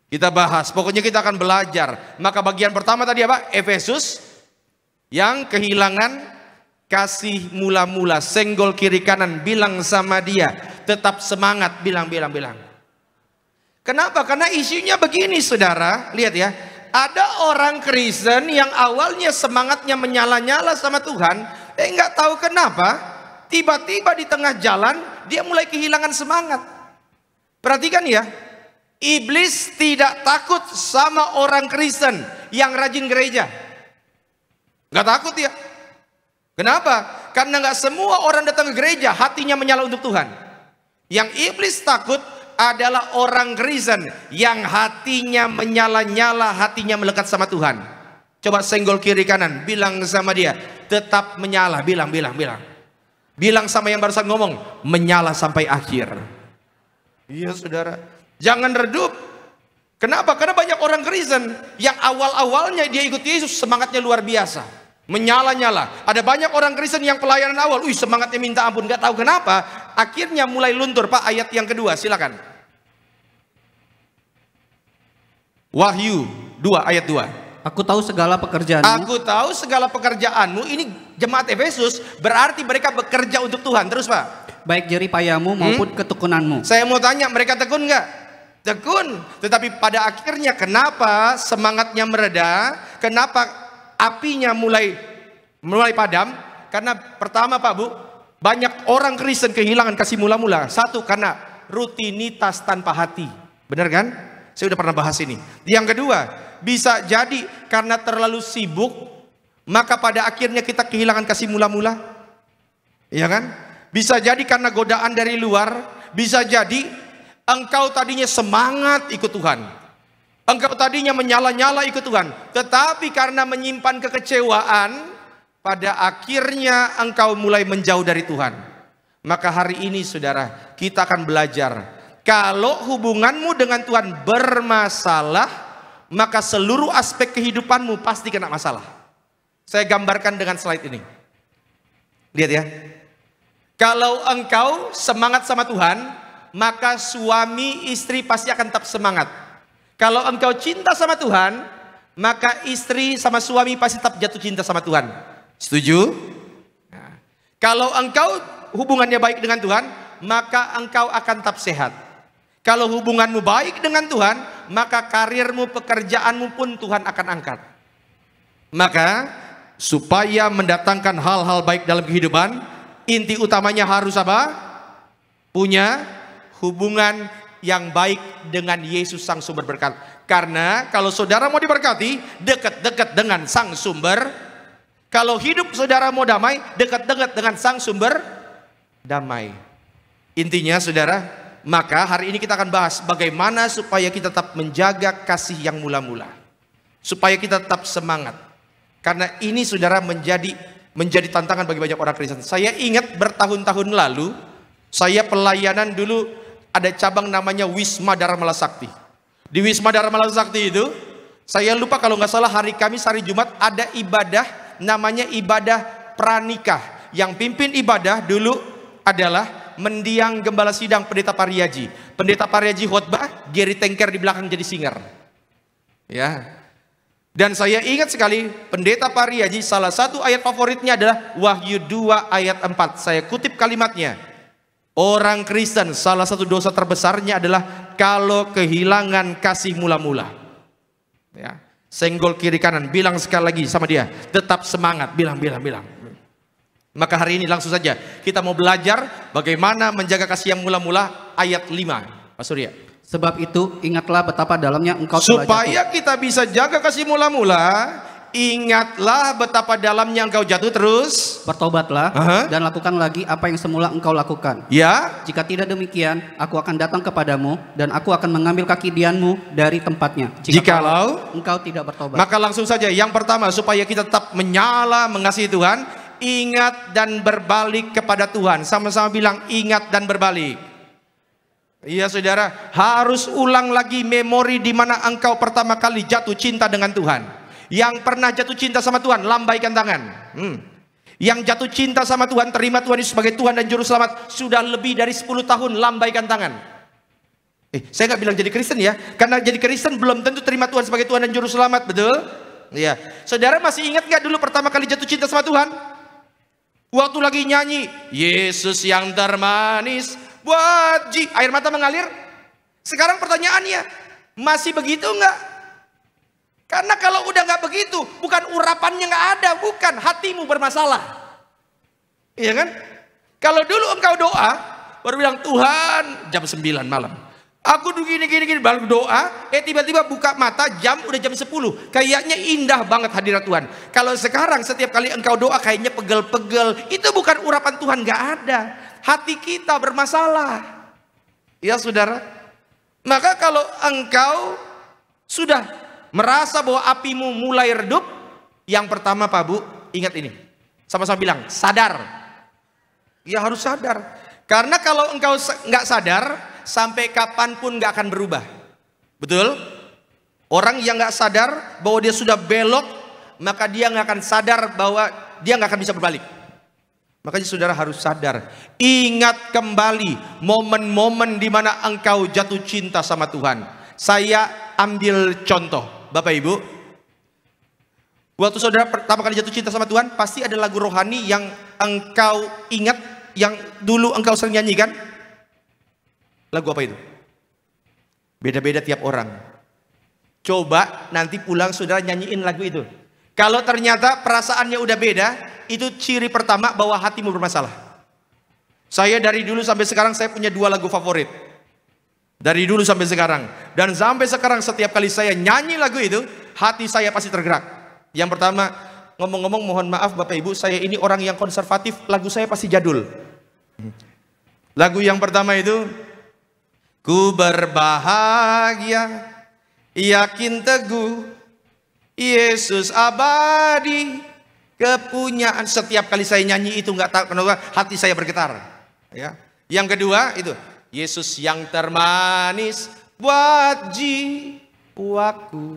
Kita bahas, pokoknya kita akan belajar. Maka bagian pertama tadi apa? Efesus yang kehilangan kasih mula-mula. Senggol kiri kanan, bilang sama dia, tetap semangat, bilang. Kenapa? Karena isunya begini saudara, lihat ya. Ada orang Kristen yang awalnya semangatnya menyala-nyala sama Tuhan, nggak tahu kenapa, tiba-tiba di tengah jalan dia mulai kehilangan semangat. Perhatikan ya, iblis tidak takut sama orang Kristen yang rajin gereja. Nggak takut ya. Kenapa? Karena nggak semua orang datang ke gereja hatinya menyala untuk Tuhan. Yang iblis takut adalah orang Kristen yang hatinya menyala-nyala, hatinya melekat sama Tuhan. Coba senggol kiri kanan, bilang sama dia, tetap menyala, bilang. Bilang sama yang barusan ngomong, menyala sampai akhir. Iya saudara, jangan redup. Kenapa? Karena banyak orang Kristen yang awal-awalnya dia ikut Yesus semangatnya luar biasa, menyala-nyala. Ada banyak orang Kristen yang pelayanan awal, semangatnya minta ampun, nggak tahu kenapa, akhirnya mulai luntur. Pak, ayat yang kedua, silakan. Wahyu 2 ayat 2. Aku tahu segala pekerjaanmu. Aku tahu segala pekerjaanmu. Ini jemaat Efesus, berarti mereka bekerja untuk Tuhan. Terus Pak, baik jerih payamu maupun ketekunanmu. Saya mau tanya, mereka tekun nggak? Tekun. Tetapi pada akhirnya kenapa semangatnya mereda? Kenapa apinya mulai padam? Karena pertama Pak Bu, banyak orang Kristen kehilangan kasih mula-mula. Satu, karena rutinitas tanpa hati. Benar kan? Saya udah pernah bahas ini. Yang kedua, bisa jadi karena terlalu sibuk, maka pada akhirnya kita kehilangan kasih mula-mula. Iya kan? Bisa jadi karena godaan dari luar. Bisa jadi engkau tadinya semangat ikut Tuhan. Engkau tadinya menyala-nyala ikut Tuhan. Tetapi karena menyimpan kekecewaan, pada akhirnya engkau mulai menjauh dari Tuhan. Maka hari ini saudara, kita akan belajar. Kalau hubunganmu dengan Tuhan bermasalah, maka seluruh aspek kehidupanmu pasti kena masalah. Saya gambarkan dengan slide ini. Lihat ya. Kalau engkau semangat sama Tuhan, maka suami istri pasti akan tetap semangat. Kalau engkau cinta sama Tuhan, maka istri sama suami pasti tetap jatuh cinta sama Tuhan. Setuju? Nah, kalau engkau hubungannya baik dengan Tuhan, maka engkau akan tetap sehat. Kalau hubunganmu baik dengan Tuhan, maka karirmu, pekerjaanmu pun Tuhan akan angkat. Maka supaya mendatangkan hal-hal baik dalam kehidupan, inti utamanya harus apa? Punya hubungan yang baik dengan Yesus sang sumber berkat. Karena kalau saudara mau diberkati, dekat-dekat dengan sang sumber. Kalau hidup saudara mau damai, dekat-dekat dengan sang sumber damai. Intinya saudara, maka hari ini kita akan bahas bagaimana supaya kita tetap menjaga kasih yang mula-mula. Supaya kita tetap semangat. Karena ini saudara menjadi menjadi tantangan bagi banyak orang Kristen. Saya ingat bertahun-tahun lalu, saya pelayanan dulu ada cabang namanya Wisma Dharma Sakti. Di Wisma Dharma Sakti itu, saya lupa kalau nggak salah hari Kamis, hari Jumat ada ibadah namanya ibadah pranikah. Yang pimpin ibadah dulu adalah mendiang gembala sidang Pendeta Pariaji. Pendeta Pariaji khotbah, Gary Tengker di belakang jadi singer. Ya. Dan saya ingat sekali Pendeta Pariaji salah satu ayat favoritnya adalah Wahyu 2 ayat 4. Saya kutip kalimatnya. Orang Kristen salah satu dosa terbesarnya adalah kalau kehilangan kasih mula-mula. Ya. Senggol kiri kanan, bilang sekali lagi sama dia, tetap semangat, bilang. Maka hari ini langsung saja kita mau belajar bagaimana menjaga kasih yang mula-mula, ayat 5. Pak Surya. Sebab itu ingatlah betapa dalamnya engkau telah Supaya jatuh. kita bisa jaga kasih mula-mula, ingatlah betapa dalamnya engkau jatuh, terus Bertobatlah dan lakukan lagi apa yang semula engkau lakukan. ya. Jika tidak demikian, aku akan datang kepadamu dan aku akan mengambil kaki dianmu dari tempatnya. Jikalau engkau tidak bertobat. Maka langsung saja yang pertama, supaya kita tetap menyala mengasihi Tuhan, ingat dan berbalik kepada Tuhan. Sama-sama bilang ingat dan berbalik. Iya saudara, harus ulang lagi memori di mana engkau pertama kali jatuh cinta dengan Tuhan. Yang pernah jatuh cinta sama Tuhan, lambaikan tangan. Yang jatuh cinta sama Tuhan, terima Tuhan Yesus sebagai Tuhan dan Juru Selamat, sudah lebih dari 10 tahun, lambaikan tangan. Saya nggak bilang jadi Kristen ya, karena jadi Kristen belum tentu terima Tuhan sebagai Tuhan dan Juru Selamat, betul? Iya. Saudara masih ingat nggak dulu pertama kali jatuh cinta sama Tuhan? Waktu lagi nyanyi, Yesus yang termanis buat air mata mengalir. Sekarang pertanyaannya, masih begitu nggak? Karena kalau udah nggak begitu, bukan urapannya nggak ada, bukan, hatimu bermasalah. Iya kan? Kalau dulu engkau doa, baru bilang Tuhan jam 9 malam. Aku gini, baru doa, tiba-tiba buka mata udah jam 10. Kayaknya indah banget hadirat Tuhan. Kalau sekarang setiap kali engkau doa kayaknya pegel-pegel, itu bukan urapan Tuhan, nggak ada. Hati kita bermasalah. Ya saudara. Maka kalau engkau sudah merasa bahwa apimu mulai redup, yang pertama Pak Bu, ingat ini. Sama-sama bilang, sadar. Ya harus sadar. Karena kalau engkau nggak sadar, sampai kapanpun nggak akan berubah. Betul? Orang yang nggak sadar bahwa dia sudah belok, maka dia nggak akan sadar bahwa dia nggak akan bisa berbalik. Makanya saudara harus sadar. Ingat kembali momen-momen di mana engkau jatuh cinta sama Tuhan. Saya ambil contoh, Bapak Ibu. Waktu saudara pertama kali jatuh cinta sama Tuhan, pasti ada lagu rohani yang engkau ingat, yang dulu engkau sering nyanyikan. Lagu apa itu? Beda-beda tiap orang. Coba nanti pulang saudara nyanyiin lagu itu. Kalau ternyata perasaannya udah beda, itu ciri pertama bahwa hatimu bermasalah. Saya dari dulu sampai sekarang saya punya 2 lagu favorit. Dari dulu sampai sekarang. Dan sampai sekarang setiap kali saya nyanyi lagu itu, hati saya pasti tergerak. Yang pertama, ngomong-ngomong mohon maaf Bapak Ibu, saya ini orang yang konservatif, lagu saya pasti jadul. Lagu yang pertama itu, ku berbahagia, yakin teguh, Yesus abadi, kepunyaan. Setiap kali saya nyanyi itu nggak tahu kenapa hati saya bergetar. Ya. Yang kedua itu, Yesus yang termanis buat jiwaku.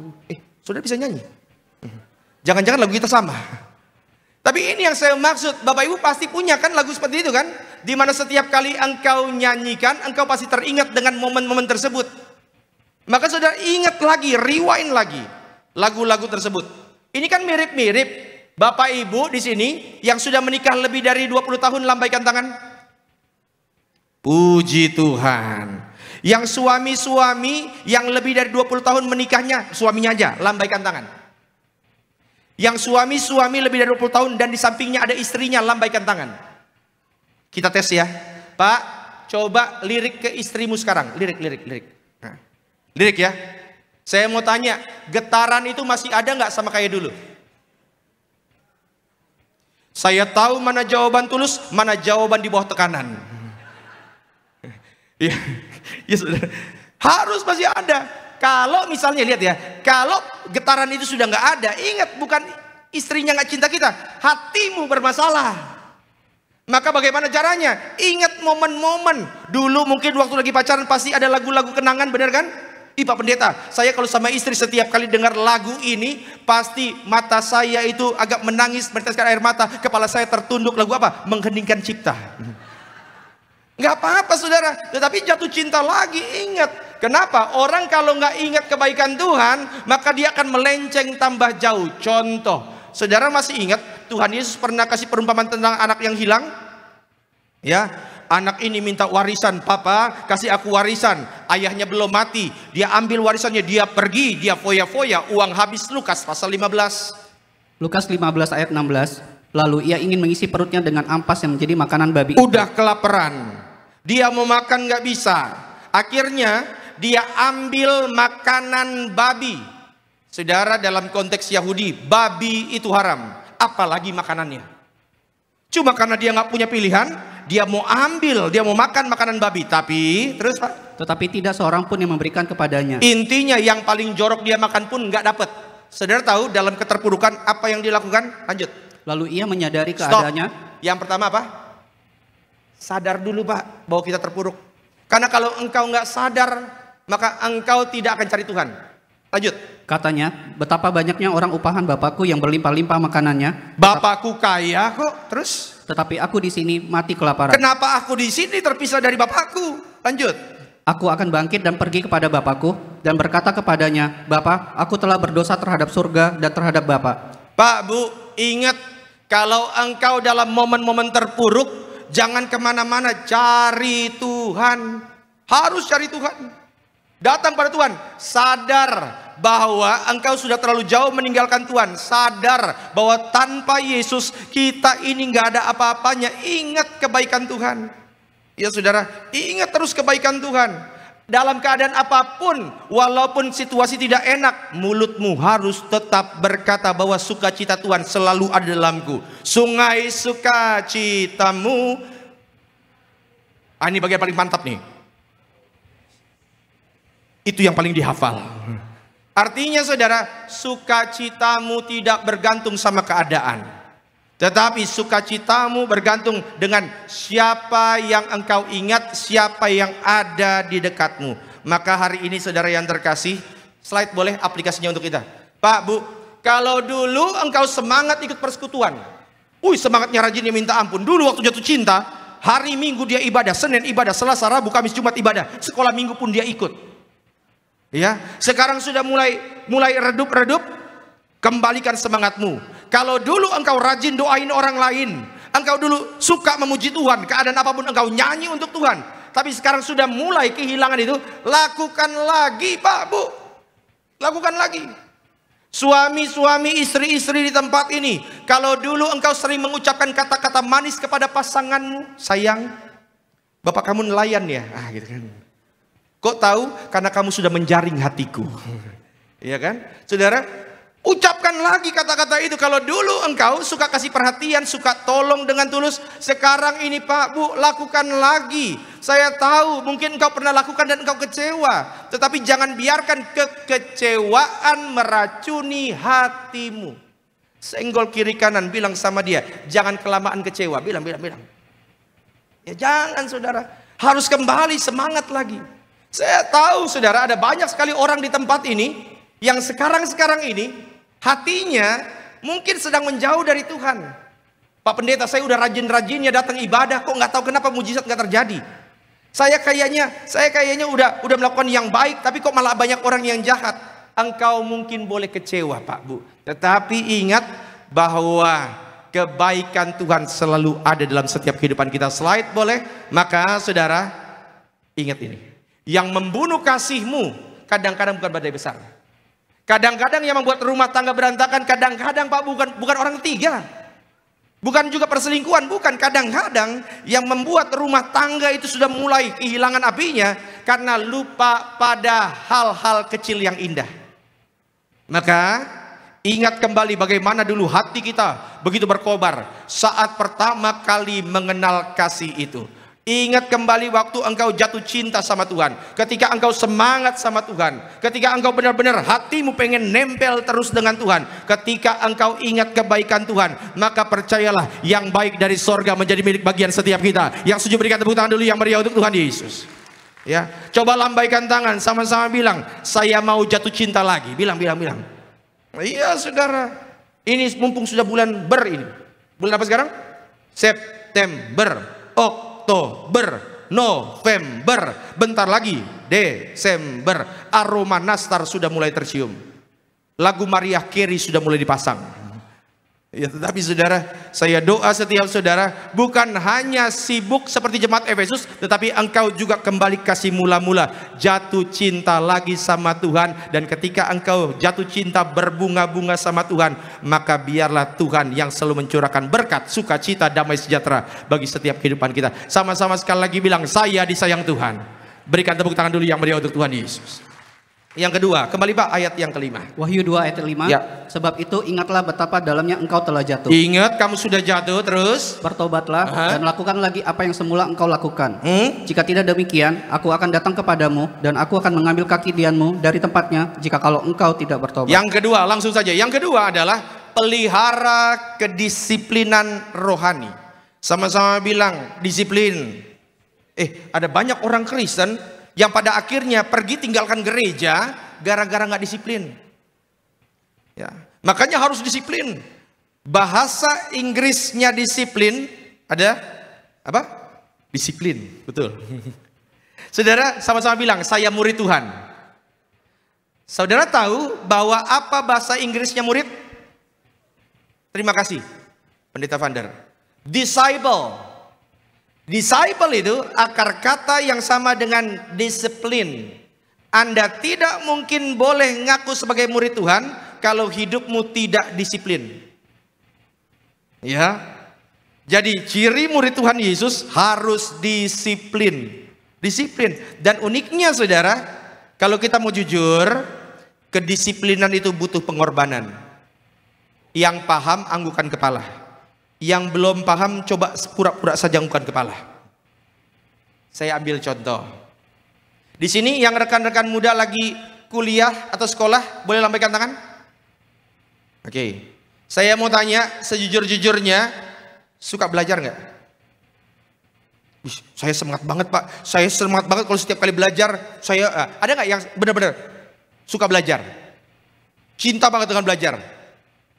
Sudah bisa nyanyi? Jangan-jangan lagu kita sama. Tapi ini yang saya maksud, Bapak Ibu pasti punya kan lagu seperti itu kan? Dimana setiap kali engkau nyanyikan, engkau pasti teringat dengan momen-momen tersebut. Maka saudara ingat lagi, rewind lagi lagu-lagu tersebut. Ini kan mirip-mirip. Bapak Ibu di sini yang sudah menikah lebih dari 20 tahun, lambaikan tangan. Puji Tuhan. Yang suami-suami yang lebih dari 20 tahun menikahnya, suaminya aja, lambaikan tangan. Yang suami-suami lebih dari 20 tahun dan di sampingnya ada istrinya, lambaikan tangan. Kita tes ya. Pak, coba lirik ke istrimu sekarang. Lirik. Nah, lirik ya. Saya mau tanya, getaran itu masih ada nggak sama kayak dulu? Saya tahu mana jawaban tulus, mana jawaban di bawah tekanan. Ya, ya sudah. Harus masih ada. Kalau misalnya lihat ya, kalau getaran itu sudah nggak ada, ingat bukan istrinya nggak cinta kita, hatimu bermasalah. Maka bagaimana caranya? Ingat momen-momen. Dulu mungkin waktu lagi pacaran pasti ada lagu-lagu kenangan, benar kan? Pak Pendeta, saya kalau sama istri setiap kali dengar lagu ini, pasti mata saya itu agak menangis, meneteskan air mata, kepala saya tertunduk. Lagu apa? Mengheningkan cipta. Nggak apa-apa saudara, tetapi jatuh cinta lagi, ingat. Kenapa? Orang kalau nggak ingat kebaikan Tuhan, maka dia akan melenceng tambah jauh. Contoh, saudara masih ingat Tuhan Yesus pernah kasih perumpamaan tentang anak yang hilang? Ya, anak ini minta warisan, papa kasih aku warisan. Ayahnya belum mati, dia ambil warisannya, dia pergi, dia foya-foya, uang habis. Lukas pasal 15. Lukas 15 ayat 16. Lalu ia ingin mengisi perutnya dengan ampas yang menjadi makanan babi. Udah kelaparan, dia mau makan nggak bisa. Akhirnya dia ambil makanan babi. Saudara, dalam konteks Yahudi, babi itu haram, apalagi makanannya. Cuma karena dia nggak punya pilihan, dia mau ambil, dia mau makan makanan babi. Tapi terus Pak, tetapi tidak seorang pun yang memberikan kepadanya. intinya yang paling jorok dia makan pun nggak dapat. Saudara tahu dalam keterpurukan apa yang dilakukan? Lanjut. Lalu ia menyadari Stop. keadaannya. Yang pertama apa? Sadar dulu Pak bahwa kita terpuruk. Karena kalau engkau nggak sadar, maka engkau tidak akan cari Tuhan. Lanjut. Katanya, betapa banyaknya orang upahan Bapakku yang berlimpah-limpah makanannya. Bapakku kaya kok. Terus? Tetapi aku di sini mati kelaparan. Kenapa aku di sini terpisah dari Bapakku? Lanjut. Aku akan bangkit dan pergi kepada Bapakku dan berkata kepadanya, Bapa, aku telah berdosa terhadap surga dan terhadap Bapa. Pak, Bu, ingat kalau engkau dalam momen-momen terpuruk, jangan kemana-mana, cari Tuhan. Harus cari Tuhan. Datang pada Tuhan, sadar bahwa engkau sudah terlalu jauh meninggalkan Tuhan. Sadar bahwa tanpa Yesus kita ini nggak ada apa-apanya. Ingat kebaikan Tuhan. Ya saudara, ingat terus kebaikan Tuhan. Dalam keadaan apapun, walaupun situasi tidak enak, mulutmu harus tetap berkata bahwa sukacita Tuhan selalu ada dalamku. Sungai sukacitamu. Ini bagian paling mantap nih. Itu yang paling dihafal. Artinya saudara, sukacitamu tidak bergantung sama keadaan, tetapi sukacitamu bergantung dengan siapa yang engkau ingat, siapa yang ada di dekatmu. Maka hari ini saudara yang terkasih, slide boleh aplikasinya untuk kita. Pak, Bu, kalau dulu engkau semangat ikut persekutuan, semangatnya rajinnya minta ampun. Dulu waktu jatuh cinta, hari Minggu dia ibadah, Senin ibadah, Selasa, Rabu, Kamis, Jumat ibadah, sekolah Minggu pun dia ikut. Ya, sekarang sudah mulai redup-redup, kembalikan semangatmu. Kalau dulu engkau rajin doain orang lain, engkau dulu suka memuji Tuhan, keadaan apapun engkau nyanyi untuk Tuhan, tapi sekarang sudah mulai kehilangan itu, lakukan lagi Pak, Bu. Lakukan lagi. Suami-suami, istri-istri di tempat ini, kalau dulu engkau sering mengucapkan kata-kata manis kepada pasanganmu, sayang, bapak kamu nelayan ya, gitu kan. Kok tahu? Karena kamu sudah menjaring hatiku. Iya kan? Saudara, ucapkan lagi kata-kata itu. Kalau dulu engkau suka kasih perhatian, suka tolong dengan tulus, sekarang ini Pak, Bu, lakukan lagi. Saya tahu mungkin engkau pernah lakukan dan engkau kecewa, tetapi jangan biarkan kekecewaan meracuni hatimu. Senggol kiri kanan, bilang sama dia, jangan kelamaan kecewa. Bilang. Ya jangan saudara, harus kembali semangat lagi. Saya tahu saudara, ada banyak sekali orang di tempat ini yang sekarang ini hatinya mungkin sedang menjauh dari Tuhan. Pak Pendeta, saya udah rajin-rajinnya datang ibadah, kok nggak tahu kenapa mujizat nggak terjadi. Saya kayaknya udah melakukan yang baik, tapi kok malah banyak orang yang jahat. Engkau mungkin boleh kecewa Pak, Bu, tetapi ingat bahwa kebaikan Tuhan selalu ada dalam setiap kehidupan kita. Slide boleh? Maka saudara, ingat ini. Yang membunuh kasihmu kadang-kadang bukan badai besar. Kadang-kadang yang membuat rumah tangga berantakan, kadang-kadang Pak, bukan orang ketiga. Bukan juga perselingkuhan, bukan. Kadang-kadang yang membuat rumah tangga itu sudah mulai kehilangan apinya karena lupa pada hal-hal kecil yang indah. Maka ingat kembali bagaimana dulu hati kita begitu berkobar saat pertama kali mengenal kasih itu. Ingat kembali waktu engkau jatuh cinta sama Tuhan, ketika engkau semangat sama Tuhan, ketika engkau benar-benar hatimu pengen nempel terus dengan Tuhan, ketika engkau ingat kebaikan Tuhan, maka percayalah yang baik dari sorga menjadi milik bagian setiap kita. Yang setuju berikan tepuk tangan dulu yang meriah untuk Tuhan Yesus. Ya, coba lambaikan tangan, sama-sama bilang, saya mau jatuh cinta lagi. Bilang. Iya saudara, ini mumpung sudah bulan ini. Bulan apa sekarang? September, Oktober, November, bentar lagi Desember. Aroma nastar sudah mulai tercium. Lagu Mariah Carey sudah mulai dipasang. Ya, tetapi saudara, saya doa setiap saudara bukan hanya sibuk seperti jemaat Efesus, tetapi engkau juga kembali kasih mula-mula jatuh cinta lagi sama Tuhan. Dan ketika engkau jatuh cinta berbunga-bunga sama Tuhan, maka biarlah Tuhan yang selalu mencurahkan berkat, sukacita, damai sejahtera bagi setiap kehidupan kita. Sama-sama sekali lagi bilang, saya disayang Tuhan. Berikan tepuk tangan dulu yang meriah untuk Tuhan Yesus. Yang kedua, kembali Pak, ayat yang kelima. Wahyu 2 ayat 5. Ya. Sebab itu ingatlah betapa dalamnya engkau telah jatuh. Ingat kamu sudah jatuh, terus Bertobatlah dan lakukan lagi apa yang semula engkau lakukan. Jika tidak demikian, aku akan datang kepadamu dan aku akan mengambil kaki dianmu dari tempatnya jika kalau engkau tidak bertobat. Yang kedua, langsung saja. Yang kedua adalah pelihara kedisiplinan rohani. Sama-sama bilang disiplin. Ada banyak orang Kristen yang pada akhirnya pergi tinggalkan gereja gara-gara nggak disiplin. Ya, makanya harus disiplin. Bahasa Inggrisnya disiplin ada apa? Disiplin, betul. Saudara, sama-sama bilang, saya murid Tuhan. Saudara tahu bahwa apa bahasa Inggrisnya murid? Terima kasih, Pendeta Vander. Disciple. Disciple itu akar kata yang sama dengan disiplin. Anda tidak mungkin boleh ngaku sebagai murid Tuhan kalau hidupmu tidak disiplin. Ya. Jadi ciri murid Tuhan Yesus harus disiplin. Disiplin. Dan uniknya saudara, kalau kita mau jujur, kedisiplinan itu butuh pengorbanan. Yang paham anggukan kepala. Yang belum paham coba pura-pura saja anggukan kepala. Saya ambil contoh. Di sini yang rekan-rekan muda lagi kuliah atau sekolah, boleh lambaikan tangan? Oke. Saya mau tanya sejujur-jujurnya, suka belajar nggak? Saya semangat banget Pak. Saya semangat banget kalau setiap kali belajar. Ada nggak yang benar-benar suka belajar? Cinta banget dengan belajar?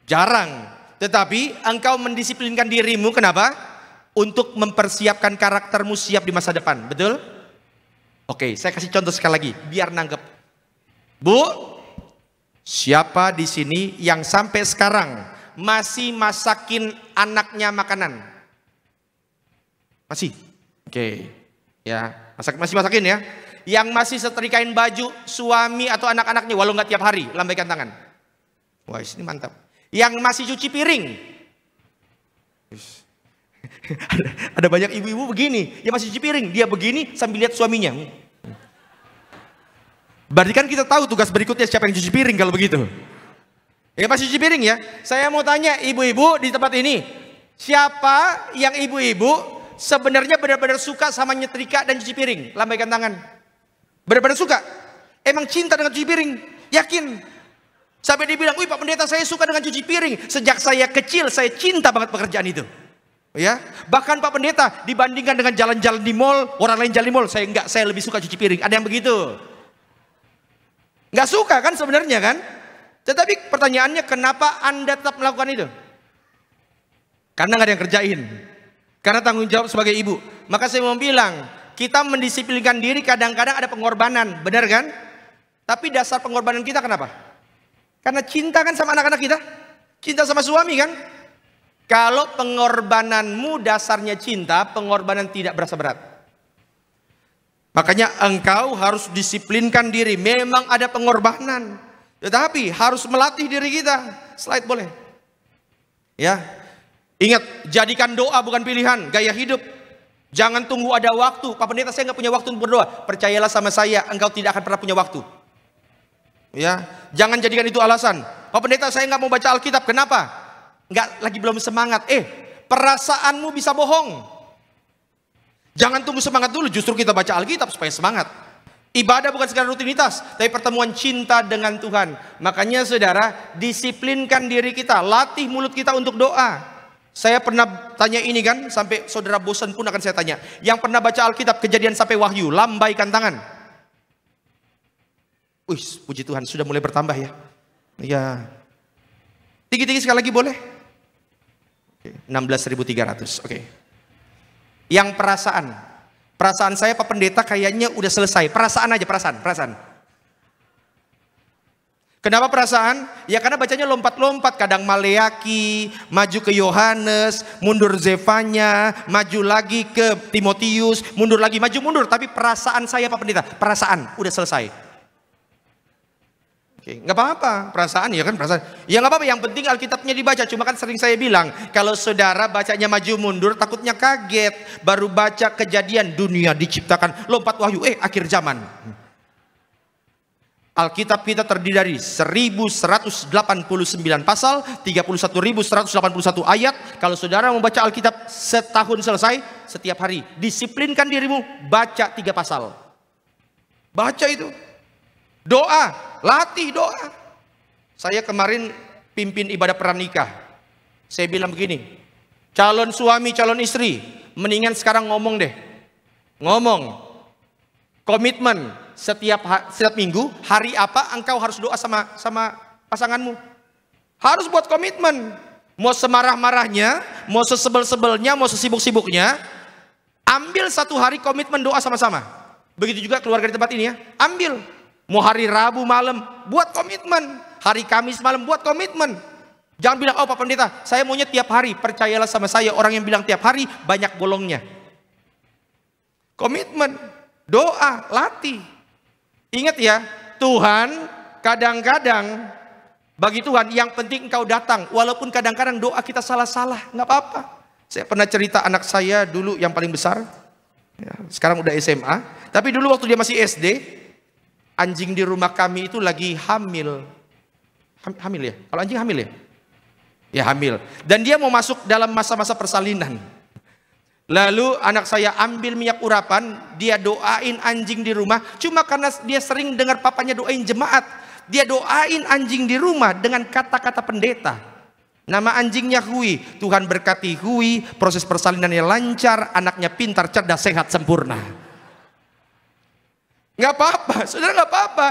Jarang. Tetapi engkau mendisiplinkan dirimu, kenapa? Untuk mempersiapkan karaktermu siap di masa depan, betul? Oke, saya kasih contoh sekali lagi, biar nanggep. Bu, siapa di sini yang sampai sekarang masih masakin anaknya makanan? Masih? Oke, ya, masih masakin ya. Yang masih setrikain baju suami atau anak-anaknya, walau nggak tiap hari, lambaikan tangan. Wah, ini mantap. Yang masih cuci piring. Ada banyak ibu-ibu begini, yang masih cuci piring, dia begini sambil lihat suaminya. Berarti kan kita tahu tugas berikutnya siapa yang cuci piring kalau begitu. Ya masih cuci piring ya. Saya mau tanya ibu-ibu di tempat ini, siapa yang ibu-ibu sebenarnya benar-benar suka sama nyetrika dan cuci piring? Lambaikan tangan. Benar-benar suka? Emang cinta dengan cuci piring? Yakin? Sampai dibilang, wih Pak Pendeta saya suka dengan cuci piring. Sejak saya kecil saya cinta banget pekerjaan itu. Ya, bahkan Pak Pendeta dibandingkan dengan jalan-jalan di mall, orang lain jalan di mall, saya enggak, saya lebih suka cuci piring. Ada yang begitu? Enggak suka kan sebenarnya kan? Tetapi pertanyaannya, kenapa Anda tetap melakukan itu? Karena nggak ada yang kerjain. Karena tanggung jawab sebagai ibu. Maka saya mau bilang, kita mendisiplinkan diri kadang-kadang ada pengorbanan, benar kan? Tapi dasar pengorbanan kita kenapa? Karena cinta kan sama anak-anak kita, cinta sama suami kan. Kalau pengorbananmu dasarnya cinta, pengorbanan tidak berasa berat. Makanya engkau harus disiplinkan diri. Memang ada pengorbanan, tetapi harus melatih diri kita. Slide boleh. Ya, ingat, jadikan doa bukan pilihan, gaya hidup. Jangan tunggu ada waktu. Pak Pendeta saya nggak punya waktu untuk berdoa. Percayalah sama saya, engkau tidak akan pernah punya waktu. Ya, jangan jadikan itu alasan. Pak Pendeta saya nggak mau baca Alkitab. Kenapa? Nggak, lagi belum semangat. Perasaanmu bisa bohong. Jangan tunggu semangat dulu, justru kita baca Alkitab supaya semangat. Ibadah bukan sekedar rutinitas, tapi pertemuan cinta dengan Tuhan. Makanya saudara, disiplinkan diri kita, latih mulut kita untuk doa. Saya pernah tanya ini kan, sampai saudara bosan pun akan saya tanya. Yang pernah baca Alkitab Kejadian sampai Wahyu, lambaikan tangan. Wih, puji Tuhan, sudah mulai bertambah ya. Ya, tinggi-tinggi sekali lagi boleh? 16.300, oke. Yang perasaan saya Pak Pendeta kayaknya udah selesai. Perasaan aja, perasaan. Kenapa perasaan? Ya karena bacanya lompat-lompat. Kadang Maleaki, maju ke Yohanes, mundur Zefanya, maju lagi ke Timotius, mundur lagi, maju mundur. Tapi perasaan saya Pak Pendeta, perasaan udah selesai. Oke, nggak apa-apa, perasaan ya kan, perasaan. Ya nggak apa-apa, yang penting Alkitabnya dibaca. Cuma kan sering saya bilang, kalau saudara bacanya maju mundur, takutnya kaget. Baru baca Kejadian, dunia diciptakan, lompat Wahyu, akhir zaman. Alkitab kita terdiri dari 1189 pasal, 31.181 ayat. Kalau saudara membaca Alkitab setahun selesai, setiap hari disiplinkan dirimu baca 3 pasal. Baca itu. Doa, latih doa. Saya kemarin pimpin ibadah pranikah. Saya bilang begini, calon suami, calon istri, mendingan sekarang ngomong deh. Ngomong. Komitmen setiap minggu, hari apa engkau harus doa sama pasanganmu. Harus buat komitmen. Mau semarah-marahnya, mau sesebel-sebelnya, mau sesibuk-sibuknya, ambil 1 hari komitmen doa sama-sama. Begitu juga keluarga di tempat ini ya, ambil. Mau hari Rabu malam, buat komitmen. Hari Kamis malam, buat komitmen. Jangan bilang, oh Pak Pendeta, saya maunya tiap hari. Percayalah sama saya, orang yang bilang tiap hari, banyak bolongnya. Komitmen, doa, latih. Ingat ya, Tuhan kadang-kadang, bagi Tuhan yang penting engkau datang. Walaupun kadang-kadang doa kita salah-salah, nggak apa-apa. Saya pernah cerita anak saya dulu yang paling besar. Ya, sekarang udah SMA. Tapi dulu waktu dia masih SD, anjing di rumah kami itu lagi hamil. Hamil ya? Kalau anjing hamil ya? Ya hamil. Dan dia mau masuk dalam masa-masa persalinan. Lalu anak saya ambil minyak urapan, dia doain anjing di rumah. Cuma karena dia sering dengar papanya doain jemaat, dia doain anjing di rumah dengan kata-kata pendeta. Nama anjingnya Hui. Tuhan berkati Hui, proses persalinannya lancar, anaknya pintar, cerdas, sehat, sempurna. Nggak apa-apa, saudara, nggak apa-apa.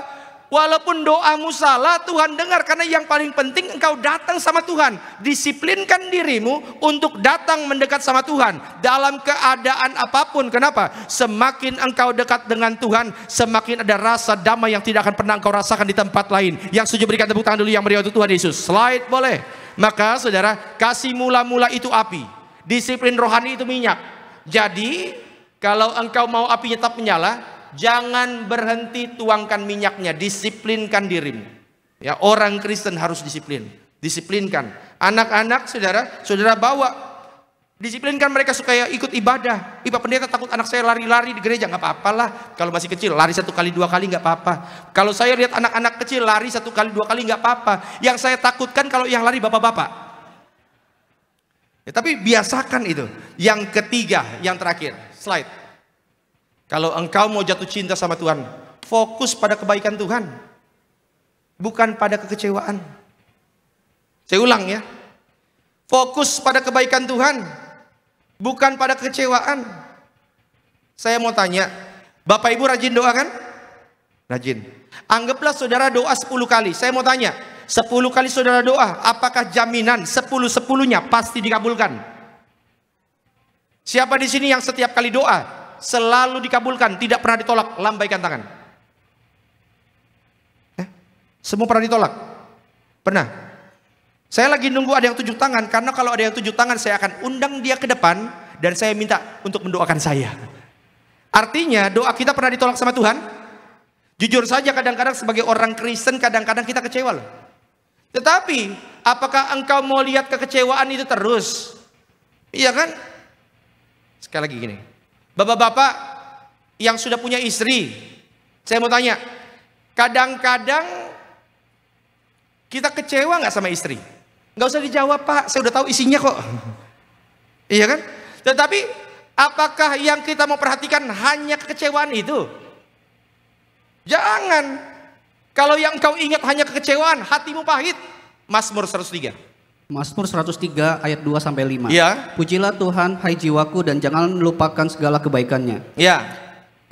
Walaupun doamu salah, Tuhan dengar. Karena yang paling penting engkau datang sama Tuhan. Disiplinkan dirimu untuk datang mendekat sama Tuhan dalam keadaan apapun. Kenapa? Semakin engkau dekat dengan Tuhan, semakin ada rasa damai yang tidak akan pernah engkau rasakan di tempat lain. Yang setuju berikan tepuk tangan dulu yang meriah untuk Tuhan Yesus. Slide boleh. Maka saudara, kasih mula-mula itu api, disiplin rohani itu minyak. Jadi kalau engkau mau apinya tetap menyala, jangan berhenti tuangkan minyaknya, disiplinkan dirimu. Ya, orang Kristen harus disiplin, disiplinkan. Anak-anak saudara bawa, disiplinkan mereka supaya ikut ibadah. Pak Pendeta takut anak saya lari-lari di gereja, nggak apa-apalah. Kalau masih kecil lari 1 kali 2 kali nggak apa-apa. Kalau saya lihat anak-anak kecil lari 1 kali 2 kali nggak apa-apa. Yang saya takutkan kalau yang lari bapak-bapak. Ya, tapi biasakan itu. Yang ketiga, yang terakhir, slide. Kalau engkau mau jatuh cinta sama Tuhan, fokus pada kebaikan Tuhan, bukan pada kekecewaan. Saya ulang ya, fokus pada kebaikan Tuhan, bukan pada kekecewaan. Saya mau tanya, Bapak Ibu rajin doa kan? Rajin. Anggaplah saudara doa 10 kali. Saya mau tanya, 10 kali saudara doa, apakah jaminan 10-10-nya pasti dikabulkan? Siapa di sini yang setiap kali doa selalu dikabulkan, tidak pernah ditolak? Lambaikan tangan. Semua pernah ditolak? Pernah? Saya lagi nunggu ada yang tunjuk tangan, karena kalau ada yang tunjuk tangan saya akan undang dia ke depan dan saya minta untuk mendoakan saya. Artinya doa kita pernah ditolak sama Tuhan? Jujur saja kadang-kadang sebagai orang Kristen kadang-kadang kita kecewa loh. Tetapi apakah engkau mau lihat kekecewaan itu terus? Iya kan? Sekali lagi gini, bapak-bapak yang sudah punya istri, saya mau tanya, kadang-kadang kita kecewa nggak sama istri? Nggak usah dijawab Pak, saya udah tahu isinya kok. Iya kan? Tetapi Apakah yang kita mau perhatikan hanya kekecewaan itu? Jangan. Kalau yang engkau ingat hanya kekecewaan, hatimu pahit. Mazmur 103. Mazmur 103 ayat 2 sampai 5. Ya. Pujilah Tuhan hai jiwaku dan jangan lupakan segala kebaikannya. Ya.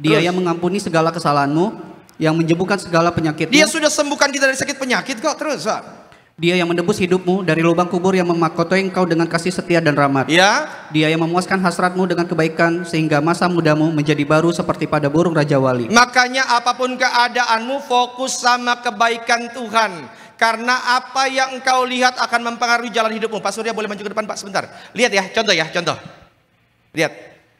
Dia Terus. yang mengampuni segala kesalahanmu, yang menyembuhkan segala penyakitmu. Dia sudah sembuhkan kita dari sakit penyakit kok. Terus, Pak. Dia yang menebus hidupmu dari lubang kubur, yang memahkoti engkau dengan kasih setia dan rahmat. Ya. Dia yang memuaskan hasratmu dengan kebaikan sehingga masa mudamu menjadi baru seperti pada burung Raja Wali. Makanya apapun keadaanmu, fokus sama kebaikan Tuhan. Karena apa yang engkau lihat akan mempengaruhi jalan hidupmu. Pak Surya boleh maju ke depan Pak sebentar. Lihat ya, contoh. Lihat.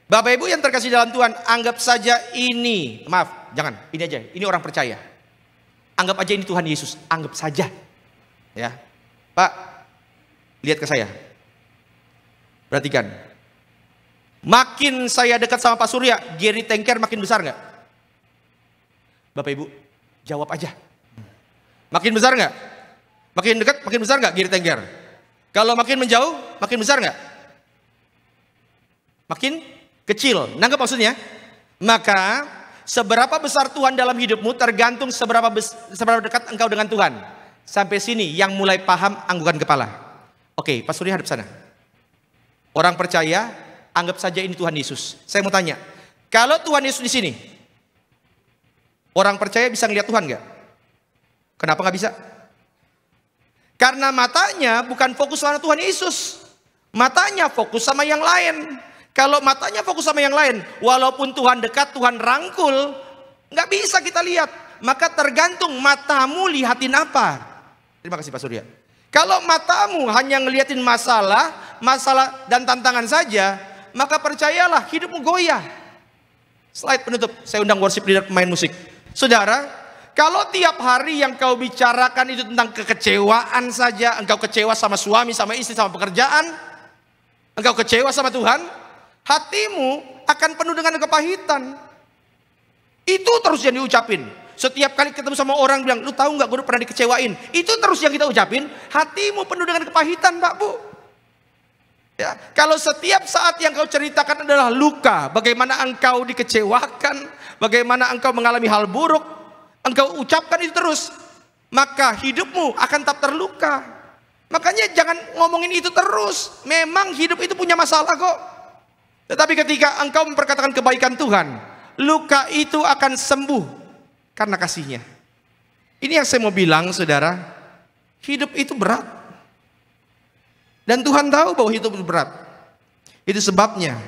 Bapak Ibu yang terkasih dalam Tuhan, anggap saja ini, maaf, jangan, ini aja, ini orang percaya. Anggap aja ini Tuhan Yesus, anggap saja. Ya, Pak, lihat ke saya. Perhatikan. Makin saya dekat sama Pak Surya, Giri Tengker makin besar nggak? Bapak Ibu, jawab aja. Makin besar nggak? Makin dekat, makin besar nggak Giri Tengker? Kalau makin menjauh, makin besar nggak? Makin kecil. Nangkep maksudnya? Maka seberapa besar Tuhan dalam hidupmu tergantung seberapa dekat engkau dengan Tuhan. Sampai sini yang mulai paham anggukan kepala. Oke, Pak Surya hadap sana. Orang percaya, anggap saja ini Tuhan Yesus. Saya mau tanya, kalau Tuhan Yesus di sini, orang percaya bisa ngelihat Tuhan nggak? Kenapa nggak bisa? Karena matanya bukan fokus sama Tuhan Yesus. Matanya fokus sama yang lain. Kalau matanya fokus sama yang lain, walaupun Tuhan dekat, Tuhan rangkul, nggak bisa kita lihat. Maka tergantung matamu lihatin apa. Terima kasih Pak Surya. Kalau matamu hanya ngeliatin masalah dan tantangan saja, maka percayalah hidupmu goyah. Slide penutup, saya undang worship leader pemain musik. Saudara, kalau tiap hari yang kau bicarakan itu tentang kekecewaan saja, engkau kecewa sama suami, sama istri, sama pekerjaan, engkau kecewa sama Tuhan, hatimu akan penuh dengan kepahitan. Itu terus yang diucapin. Setiap kali ketemu sama orang bilang, lu tahu nggak gue pernah dikecewain. Itu terus yang kita ucapin. Hatimu penuh dengan kepahitan, Pak Bu. Ya, kalau setiap saat yang kau ceritakan adalah luka, bagaimana engkau dikecewakan, bagaimana engkau mengalami hal buruk, engkau ucapkan itu terus, maka hidupmu akan tetap terluka. Makanya jangan ngomongin itu terus. Memang hidup itu punya masalah kok. Tetapi ketika engkau memperkatakan kebaikan Tuhan, luka itu akan sembuh karena kasihnya. Ini yang saya mau bilang, saudara. Hidup itu berat. Dan Tuhan tahu bahwa hidup itu berat. Itu sebabnya,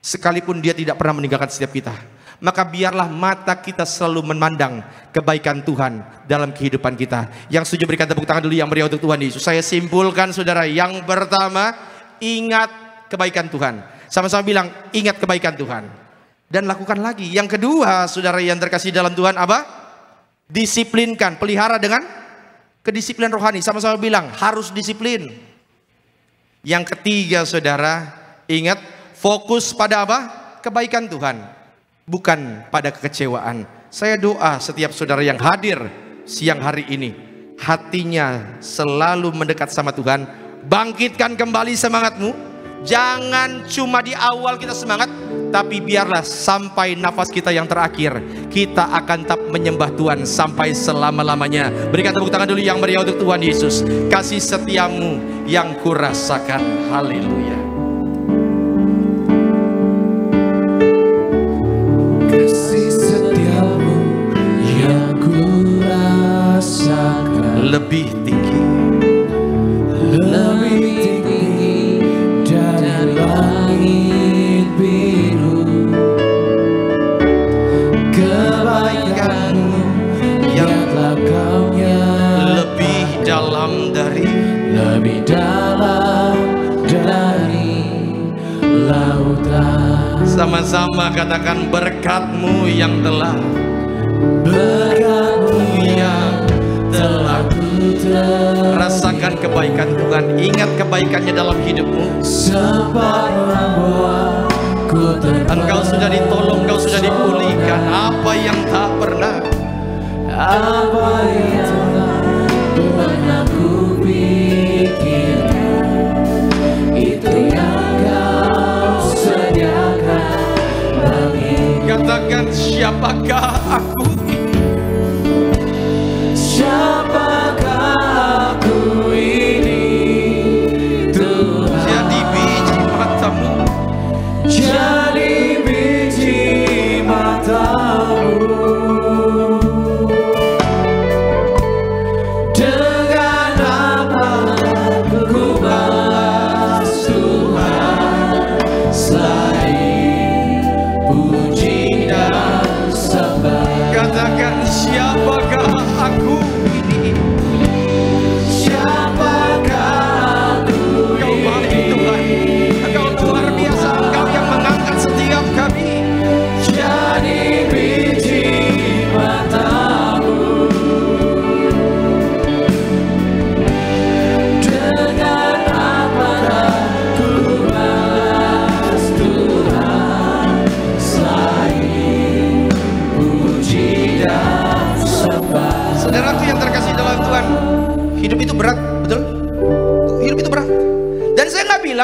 sekalipun dia tidak pernah meninggalkan setiap kita, maka biarlah mata kita selalu memandang kebaikan Tuhan dalam kehidupan kita. Yang setuju berikan tepuk tangan dulu yang meriah untuk Tuhan Yesus. Saya simpulkan, saudara, yang pertama, ingat kebaikan Tuhan. Sama-sama bilang, ingat kebaikan Tuhan. Dan lakukan lagi. Yang kedua, saudara yang terkasih dalam Tuhan, apa? Disiplinkan, pelihara dengan kedisiplinan rohani. Sama-sama bilang, harus disiplin. Yang ketiga, saudara, ingat, fokus pada apa? Kebaikan Tuhan, bukan pada kekecewaan. Saya doa setiap saudara yang hadir siang hari ini, hatinya selalu mendekat sama Tuhan. Bangkitkan kembali semangatmu. Jangan cuma di awal kita semangat, tapi biarlah sampai nafas kita yang terakhir, kita akan tetap menyembah Tuhan sampai selama-lamanya. Berikan tepuk tangan dulu yang meriah untuk Tuhan Yesus. Kasih setiamu yang kurasakan. Haleluya. Kasih setiamu yang kurasakan Lebih tinggi, lebih tinggi dari langit biru. Kebaikanmu yang telah kau nyatakan lebih dalam dari lautan. Sama-sama katakan, berkat-Mu yang telah, Berkat-Mu yang telah ku terima, rasakan kebaikan Tuhan. Ingat kebaikannya dalam hidupmu. sempat membuatku Engkau sudah ditolong, engkau sudah dipulihkan. Apa yang tak pernah, apa yang telah pernah ku pikirkan, itu yang kau sediakan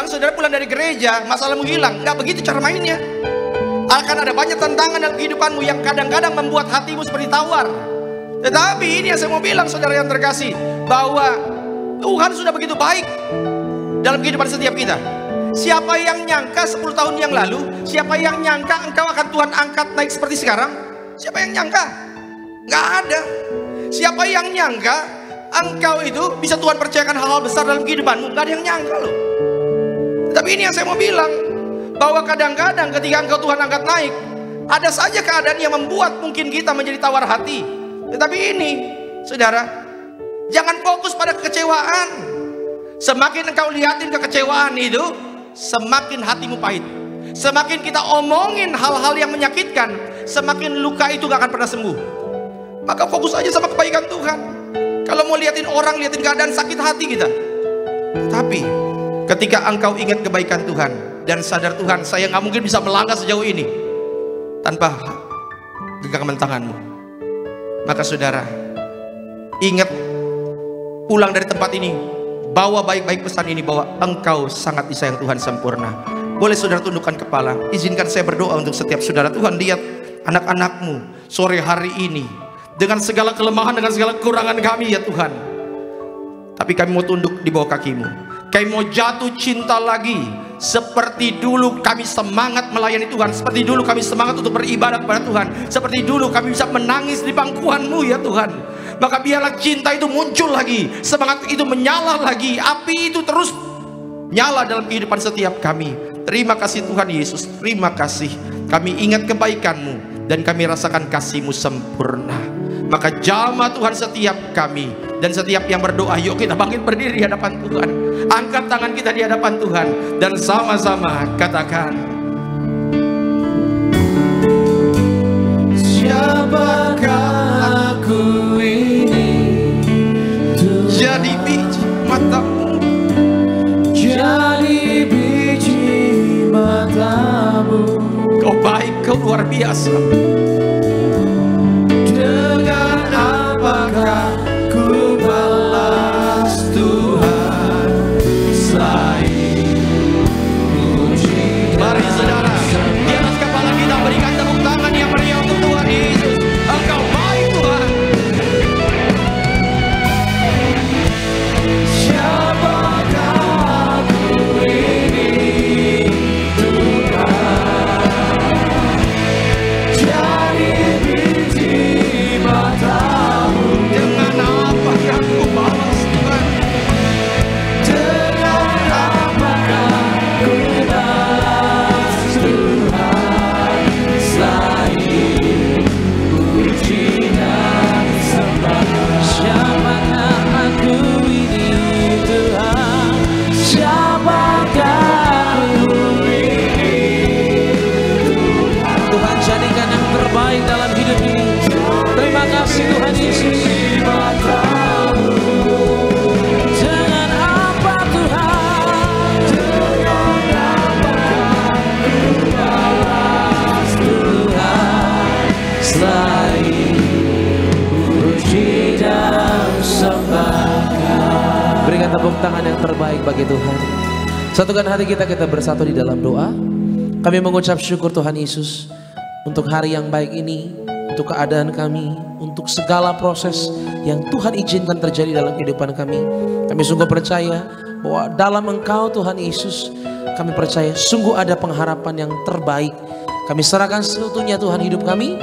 bilang saudara pulang dari gereja, masalahmu hilang. Nggak begitu cara mainnya. Akan ada banyak tantangan dalam kehidupanmu yang kadang-kadang membuat hatimu seperti tawar. Tetapi ini yang saya mau bilang saudara yang terkasih, bahwa Tuhan sudah begitu baik dalam kehidupan setiap kita. Siapa yang nyangka 10 tahun yang lalu, siapa yang nyangka engkau akan Tuhan angkat naik seperti sekarang? Siapa yang nyangka? Nggak ada. Siapa yang nyangka engkau itu bisa Tuhan percayakan hal-hal besar dalam kehidupanmu? Nggak ada yang nyangka loh. Tapi ini yang saya mau bilang, bahwa kadang-kadang ketika engkau Tuhan angkat naik, ada saja keadaan yang membuat mungkin kita menjadi tawar hati. Tetapi ini, saudara, jangan fokus pada kekecewaan. Semakin engkau lihatin kekecewaan itu, semakin hatimu pahit. Semakin kita omongin hal-hal yang menyakitkan, semakin luka itu gak akan pernah sembuh. Maka fokus aja sama kebaikan Tuhan. Kalau mau liatin orang, liatin keadaan, sakit hati kita. Tapi ketika engkau ingat kebaikan Tuhan dan sadar Tuhan, saya gak mungkin bisa melangkah sejauh ini tanpa genggaman tanganmu, maka saudara ingat, pulang dari tempat ini, bawa baik-baik pesan ini, bahwa engkau sangat disayang Tuhan sempurna. Boleh saudara tundukkan kepala. Izinkan saya berdoa untuk setiap saudara. Tuhan, lihat anak-anakmu sore hari ini dengan segala kelemahan, dengan segala kekurangan kami ya Tuhan. Tapi kami mau tunduk di bawah kakimu. Kami mau jatuh cinta lagi. Seperti dulu kami semangat melayani Tuhan. Seperti dulu kami semangat untuk beribadah kepada Tuhan. Seperti dulu kami bisa menangis di pangkuanmu ya Tuhan. Maka biarlah cinta itu muncul lagi, semangat itu menyala lagi, api itu terus nyala dalam kehidupan setiap kami. Terima kasih Tuhan Yesus, terima kasih. Kami ingat kebaikan-Mu dan kami rasakan kasih-Mu sempurna. Maka jamah Tuhan setiap kami, dan setiap yang berdoa, yuk kita bangkit berdiri di hadapan Tuhan. Angkat tangan kita di hadapan Tuhan dan sama-sama katakan, siapakah aku ini? Jadi biji matamu, jadi biji matamu. Kau baik, kau luar biasa. Dengan apakah ku balas Tuhan selain puji? Mari saudara, di atas kepala kita berikan tepuk tangan yang meriah untuk Tuhan Yesus. Engkau baik Tuhan. Siapakah aku ini Tuhan? Jadi biji matamu. Dengan apakah ku balas Tuhan? Dengan apakah ku balas Tuhan selain puji dan sembah? Siapakah aku ini Tuhan? Siapakah aku ini Tuhan? Tuhan jadikan yang terbaik dalam hidup ini. Terima kasih Tuhan Yesus. Dengan apa Tuhan? Dengan apakah ku balas Tuhan selain puji dan sembah? Berikan tepuk tangan yang terbaik bagi Tuhan. Satukan hati kita, kita bersatu di dalam doa. Kami mengucap syukur Tuhan Yesus untuk hari yang baik ini, untuk keadaan kami, untuk segala proses yang Tuhan izinkan terjadi dalam kehidupan kami. Kami sungguh percaya bahwa dalam Engkau Tuhan Yesus, kami percaya sungguh ada pengharapan yang terbaik. Kami serahkan seutuhnya Tuhan hidup kami,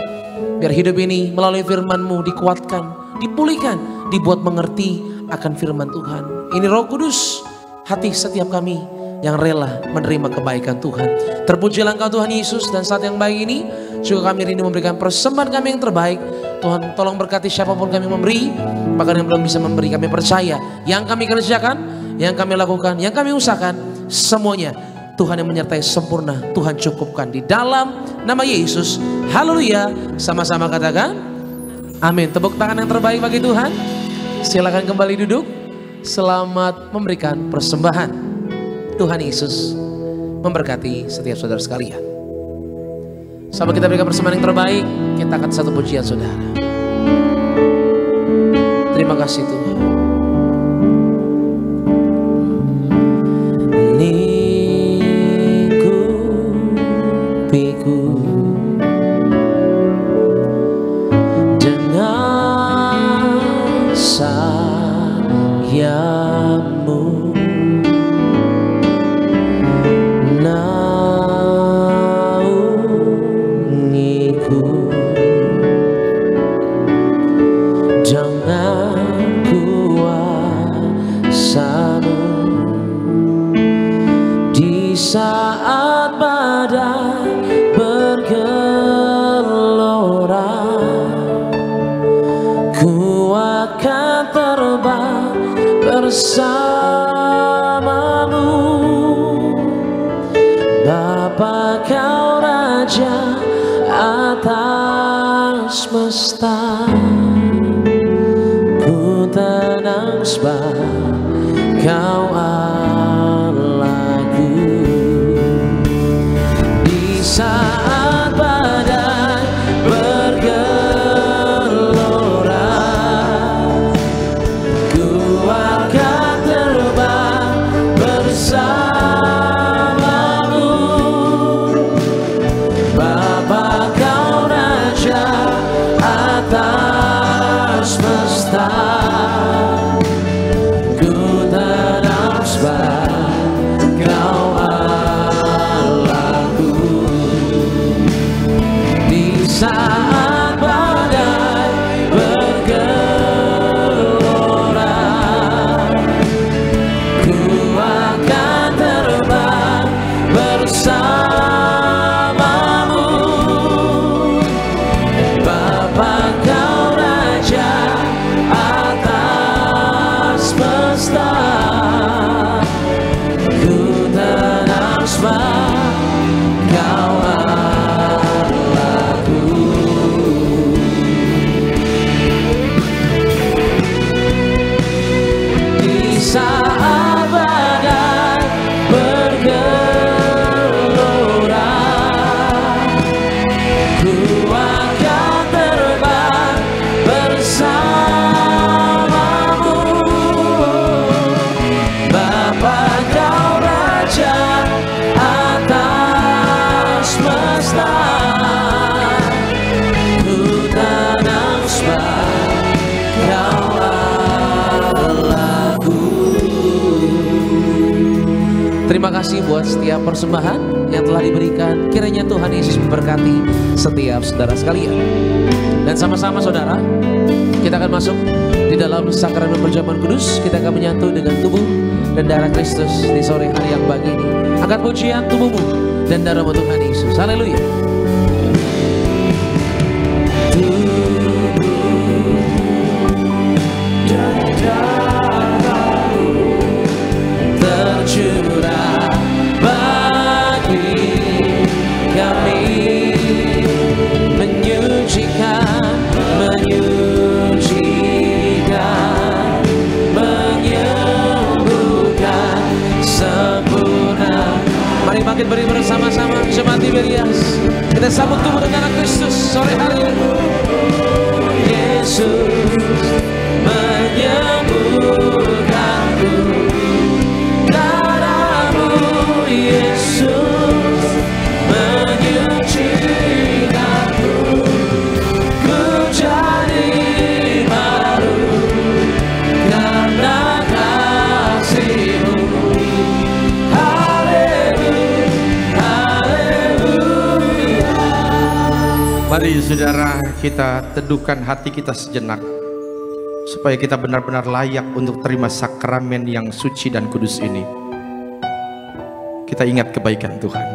biar hidup ini melalui firman-Mu dikuatkan, dipulihkan, dibuat mengerti akan firman Tuhan. Ini Roh Kudus, hati setiap kami yang rela menerima kebaikan Tuhan. Terpujilah Engkau Tuhan Yesus, dan saat yang baik ini juga kami rindu memberikan persembahan kami yang terbaik. Tuhan tolong berkati siapapun kami memberi, bahkan yang belum bisa memberi, kami percaya yang kami kerjakan, yang kami lakukan, yang kami usahakan, semuanya Tuhan yang menyertai sempurna. Tuhan cukupkan di dalam nama Yesus. Haleluya. Sama-sama katakan amin. Tepuk tangan yang terbaik bagi Tuhan. Silakan kembali duduk. Selamat memberikan persembahan. Tuhan Yesus memberkati setiap saudara sekalian. Sampai kita berikan persembahan yang terbaik, kita akan satu pujian saudara. Terima kasih Tuhan. saat badai bergelora, ku akan terbang bersamamu. Bapa, kau Raja atas semesta, ku tenang sebab kau Allahku. Di saat badai bergelora, ku akan terbang bersamamu. Bapa, kau Raja atas semesta, ku tenang sebab kau Allahku. Di saat badai bergelora, ku akan terbang bersamamu. Bapa, kau Raja atas semesta, ku tenang sebab kau Allahku. Di saat badai bergelora, ku akan terbang bersamamu. Bapa, kau Raja atas semesta, ku tenang sebab kau Allahku. Terima kasih buat setiap persembahan yang telah diberikan. Kiranya Tuhan Yesus memberkati setiap saudara sekalian. Dan sama-sama saudara, kita akan masuk di dalam sakramen perjamuan kudus. Kita akan menyatu dengan tubuh dan darah Kristus di sore hari yang pagi ini. Angkat pujian tubuhmu dan darahmu Tuhan Yesus. Haleluya. Tercurah bagi kami, menyucikan, menyembuhkan sempurna. Mari makin beri bersama-sama jemaat Tiberias. Kita sambut tubuh dan darah Kristus sore hari ini. Yesus menyembuhkanku, darahmu Yesus menyucikanku, ku jadi baru karena kasih-Mu. Haleluya, haleluya. Mari saudara, kita teduhkan hati kita sejenak, supaya kita benar-benar layak untuk terima sakramen yang suci dan kudus ini. Kita ingat kebaikan Tuhan.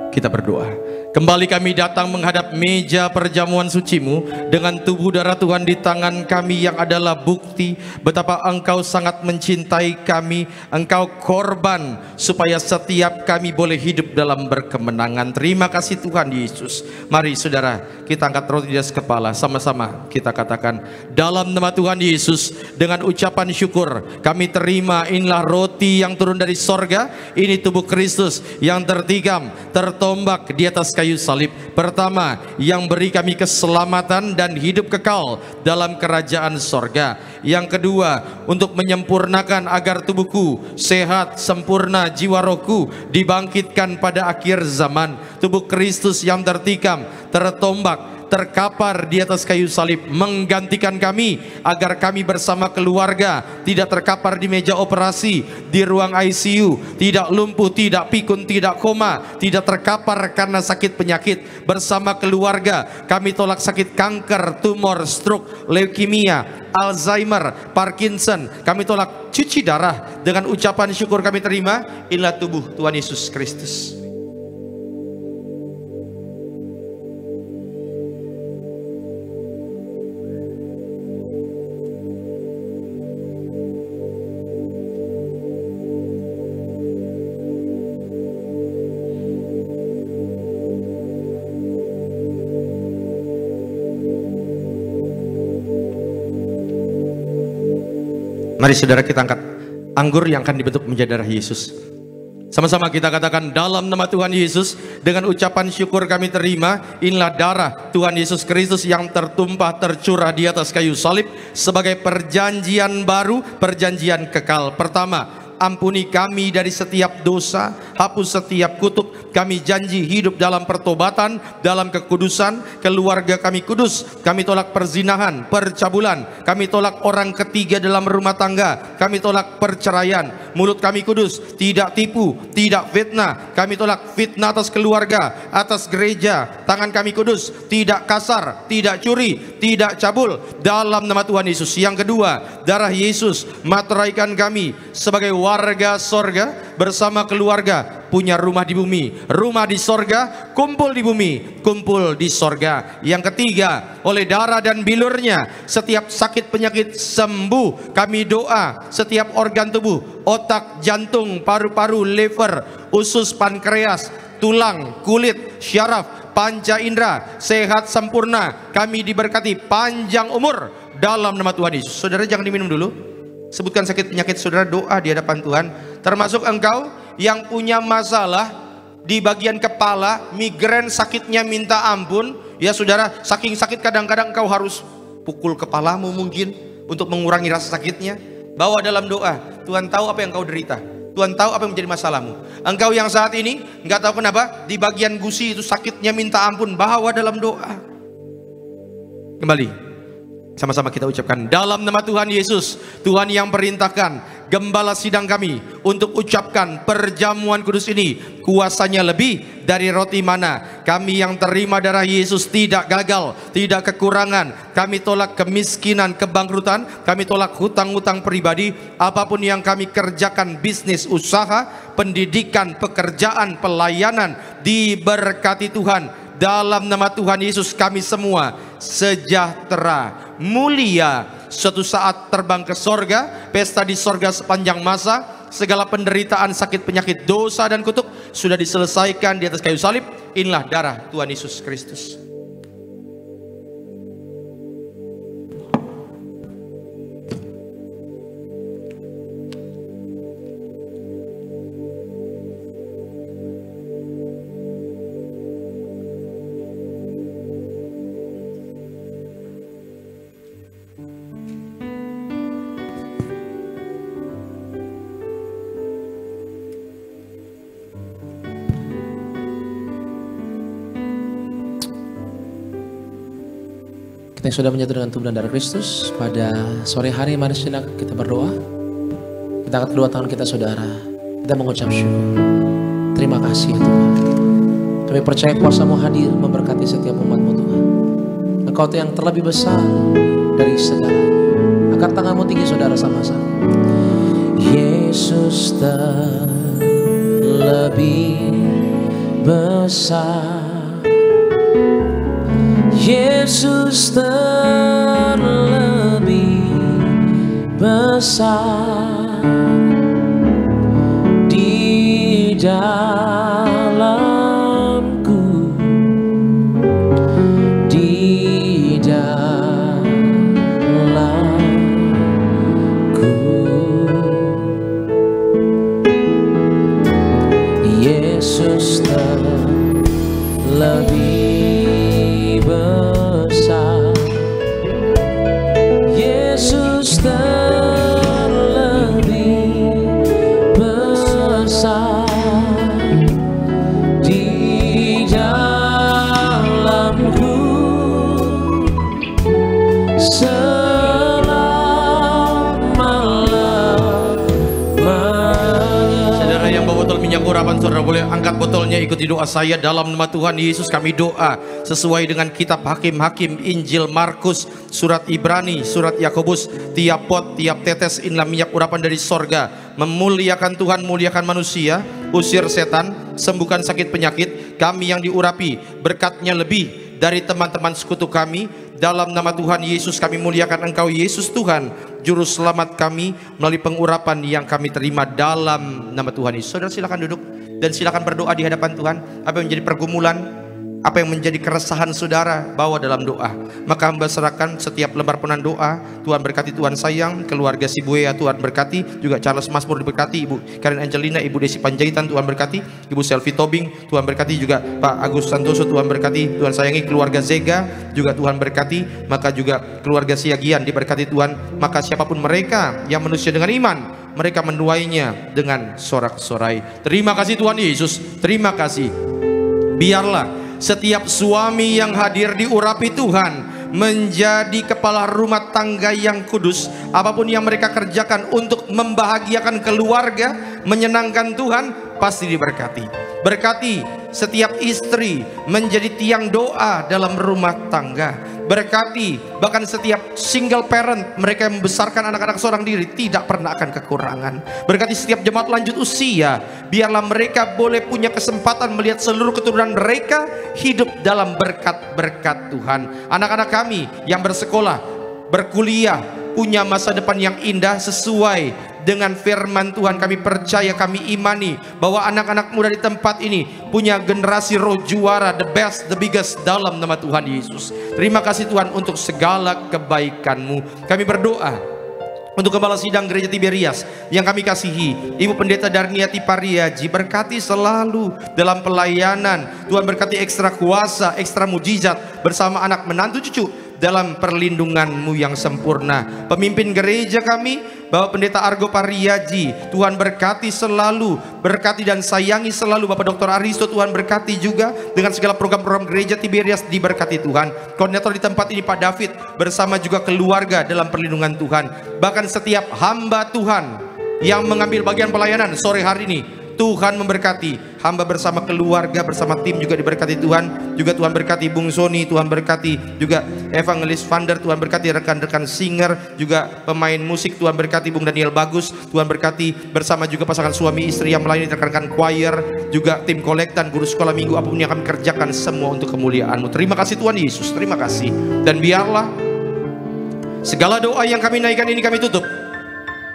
Kita berdoa. Kembali kami datang menghadap meja perjamuan suci-Mu dengan tubuh darah Tuhan di tangan kami yang adalah bukti betapa Engkau sangat mencintai kami. Engkau korban supaya setiap kami boleh hidup dalam berkemenangan. Terima kasih Tuhan Yesus. Mari saudara, kita angkat roti di atas kepala. Sama-sama kita katakan, dalam nama Tuhan Yesus, dengan ucapan syukur kami terima, inilah roti yang turun dari sorga. Ini tubuh Kristus yang tertikam, tertombak di atas kayu salib. Pertama, yang beri kami keselamatan dan hidup kekal dalam kerajaan sorga. Yang kedua, untuk menyempurnakan agar tubuhku sehat, sempurna, jiwa rohku dibangkitkan pada akhir zaman. Tubuh Kristus yang tertikam, tertombak, terkapar di atas kayu salib, menggantikan kami agar kami bersama keluarga tidak terkapar di meja operasi, di ruang ICU, tidak lumpuh, tidak pikun, tidak koma, tidak terkapar karena sakit penyakit. Bersama keluarga kami tolak sakit kanker, tumor, stroke, leukemia, Alzheimer, Parkinson. Kami tolak cuci darah. Dengan ucapan syukur kami terima, inilah tubuh Tuhan Yesus Kristus. Mari saudara kita angkat anggur yang akan dibentuk menjadi darah Yesus. Sama-sama kita katakan, dalam nama Tuhan Yesus, dengan ucapan syukur kami terima, inilah darah Tuhan Yesus Kristus yang tertumpah tercurah di atas kayu salib sebagai perjanjian baru, perjanjian kekal. Pertama, ampuni kami dari setiap dosa, hapus setiap kutuk. Kami janji hidup dalam pertobatan, dalam kekudusan. Keluarga kami kudus. Kami tolak perzinahan, percabulan. Kami tolak orang ketiga dalam rumah tangga. Kami tolak perceraian. Mulut kami kudus, tidak tipu, tidak fitnah. Kami tolak fitnah atas keluarga, atas gereja. Tangan kami kudus, tidak kasar, tidak curi, tidak cabul, dalam nama Tuhan Yesus. Yang kedua, darah Yesus materaikan kami sebagai warga sorga bersama keluarga, punya rumah di bumi, rumah di sorga, kumpul di bumi, kumpul di sorga. Yang ketiga, oleh darah dan bilurnya setiap sakit penyakit sembuh. Kami doa setiap organ tubuh, otak, jantung, paru-paru, liver, usus, pankreas, tulang, kulit, syaraf, panca indera sehat sempurna. Kami diberkati panjang umur dalam nama Tuhan Yesus. Saudara jangan diminum dulu. Sebutkan sakit penyakit saudara, doa di hadapan Tuhan. Termasuk engkau yang punya masalah di bagian kepala, migrain, sakitnya minta ampun. Ya saudara, saking sakit kadang-kadang engkau harus pukul kepalamu mungkin untuk mengurangi rasa sakitnya. Bawa dalam doa. Tuhan tahu apa yang engkau derita, Tuhan tahu apa yang menjadi masalahmu. Engkau yang saat ini nggak tahu kenapa di bagian gusi itu sakitnya minta ampun, bawa dalam doa. Kembali sama-sama kita ucapkan, dalam nama Tuhan Yesus, Tuhan yang perintahkan gembala sidang kami untuk ucapkan perjamuan kudus ini, kuasanya lebih dari roti mana. Kami yang terima darah Yesus tidak gagal, tidak kekurangan. Kami tolak kemiskinan, kebangkrutan. Kami tolak hutang-hutang pribadi. Apapun yang kami kerjakan, bisnis, usaha, pendidikan, pekerjaan, pelayanan, diberkati Tuhan. Dalam nama Tuhan Yesus kami semua sejahtera, mulia, suatu saat terbang ke sorga, pesta di sorga sepanjang masa. Segala penderitaan, sakit, penyakit, dosa dan kutuk sudah diselesaikan di atas kayu salib. Inilah darah Tuhan Yesus Kristus. Kita yang sudah menyatu dengan tubuh dan darah Kristus, pada sore hari mari sejenak kita berdoa. Kita angkat kedua tangan kita saudara, kita mengucap syukur. Terima kasih ya Tuhan, kami percaya kuasa-Mu hadir memberkati setiap umat-Mu Tuhan. Engkau yang terlebih besar dari segalanya. Angkat tanganmu tinggi saudara sama-sama. Yesus terlebih besar, Yesus terlebih besar di dalamku, di dalamku. Yesus terlebih besar, Yesus terlebih besar di dalamku, Saudara boleh angkat botolnya, ikuti doa saya. Dalam nama Tuhan Yesus kami doa sesuai dengan kitab Hakim-Hakim, Injil Markus, surat Ibrani, surat Yakobus. Tiap pot, tiap tetes inilah minyak urapan dari sorga, memuliakan Tuhan, muliakan manusia, usir setan, sembuhkan sakit penyakit. Kami yang diurapi berkatnya lebih dari teman-teman sekutu kami. Dalam nama Tuhan Yesus kami muliakan Engkau Yesus Tuhan, Juru Selamat kami, melalui pengurapan yang kami terima dalam nama Tuhan Yesus. Saudara silakan duduk dan silakan berdoa di hadapan Tuhan. Apa yang menjadi pergumulan, apa yang menjadi keresahan saudara, bawa dalam doa. Maka hamba serahkan setiap lembar penan doa. Tuhan berkati, Tuhan sayang keluarga si Buea, Tuhan berkati. Juga Charles Masmur diberkati, Ibu Karen Angelina, Ibu Desi Panjaitan, Tuhan berkati. Ibu Selvi Tobing, Tuhan berkati. Juga Pak Agus Santoso, Tuhan berkati. Tuhan sayangi keluarga Zega, juga Tuhan berkati. Maka juga keluarga Siagian diberkati Tuhan. Maka siapapun mereka yang manusia dengan iman, mereka menuainya dengan sorak-sorai. Terima kasih Tuhan Yesus, terima kasih. Biarlah setiap suami yang hadir diurapi Tuhan, menjadi kepala rumah tangga yang kudus. Apapun yang mereka kerjakan untuk membahagiakan keluarga, menyenangkan Tuhan, pasti diberkati. Berkati setiap istri menjadi tiang doa dalam rumah tangga. Berkati bahkan setiap single parent, mereka yang membesarkan anak-anak seorang diri, tidak pernah akan kekurangan. Berkati setiap jemaat lanjut usia, biarlah mereka boleh punya kesempatan melihat seluruh keturunan mereka hidup dalam berkat-berkat Tuhan. Anak-anak kami yang bersekolah, berkuliah, punya masa depan yang indah sesuai dengan firman Tuhan. Kami percaya, kami imani bahwa anak-anak muda di tempat ini punya generasi roh juara, the best, the biggest, dalam nama Tuhan Yesus. Terima kasih Tuhan untuk segala kebaikan-Mu. Kami berdoa untuk Kepala Sidang Gereja Tiberias yang kami kasihi, Ibu Pendeta Darniati Pariaji, berkati selalu dalam pelayanan. Tuhan berkati ekstra kuasa, ekstra mujizat bersama anak menantu cucu dalam perlindungan-Mu yang sempurna. Pemimpin gereja kami, Bapak Pendeta Argo Pariaji, Tuhan berkati selalu, berkati dan sayangi selalu. Bapak Dr. Aristo, Tuhan berkati juga dengan segala program-program gereja Tiberias, diberkati Tuhan. Koordinator di tempat ini Pak David, bersama juga keluarga dalam perlindungan Tuhan. Bahkan setiap hamba Tuhan yang mengambil bagian pelayanan sore hari ini, Tuhan memberkati. Hamba bersama keluarga, bersama tim juga diberkati Tuhan. Juga Tuhan berkati Bung Sony, Tuhan berkati juga Evangelis Vander, Tuhan berkati rekan-rekan singer, juga pemain musik, Tuhan berkati Bung Daniel Bagus, Tuhan berkati bersama juga pasangan suami istri yang melayani, rekan-rekan choir, juga tim kolektan, guru sekolah minggu, apapun yang kami kerjakan semua untuk kemuliaan-Mu. Terima kasih Tuhan Yesus, terima kasih. Dan biarlah segala doa yang kami naikkan ini kami tutup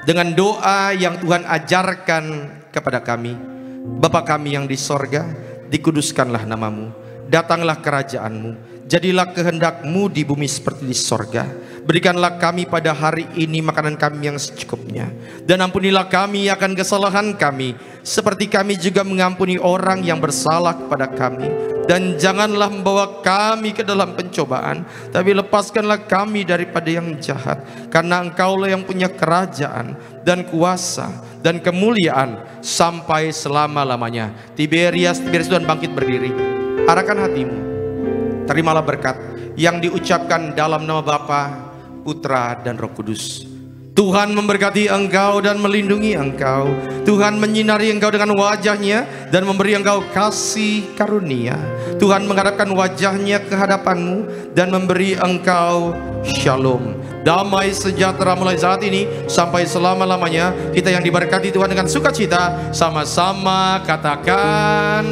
dengan doa yang Tuhan ajarkan kepada kami. Bapa kami yang di sorga, dikuduskanlah nama-Mu, datanglah kerajaan-Mu, jadilah kehendak-Mu di bumi seperti di sorga. Berikanlah kami pada hari ini makanan kami yang secukupnya, dan ampunilah kami akan kesalahan kami, seperti kami juga mengampuni orang yang bersalah kepada kami. Dan janganlah membawa kami ke dalam pencobaan, tapi lepaskanlah kami daripada yang jahat. Karena Engkaulah yang punya kerajaan dan kuasa dan kemuliaan sampai selama-lamanya. Tiberias Tuhan bangkit berdiri. Arahkan hatimu. Terimalah berkat yang diucapkan dalam nama Bapa, Putra, dan Roh Kudus. Tuhan memberkati engkau dan melindungi engkau. Tuhan menyinari engkau dengan wajahnya dan memberi engkau kasih karunia. Tuhan menghadapkan wajahnya ke hadapanmu dan memberi engkau shalom, damai sejahtera mulai saat ini sampai selama-lamanya. Kita yang diberkati Tuhan dengan sukacita, sama-sama katakan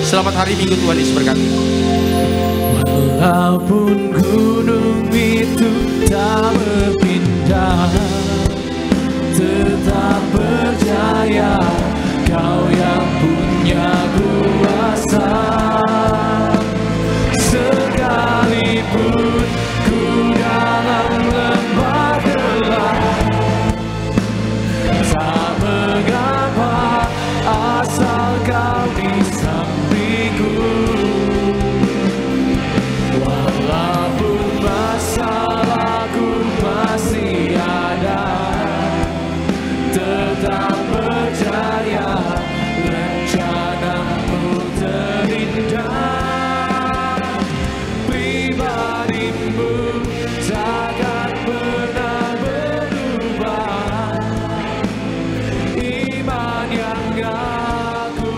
selamat hari Minggu. Tuhan Yesus berkati. Walaupun gunung itu tak berpindah, tetap percaya Kau yang punya kuasa. Sekalipun ku dalam lembah gelap, tak mengapa asal Kau di sampingku. Walaupun masalahku masih ada, tetap percaya rencana-Mu terindah. Pribadi-Mu takkan pernah berubah. Iman yang aku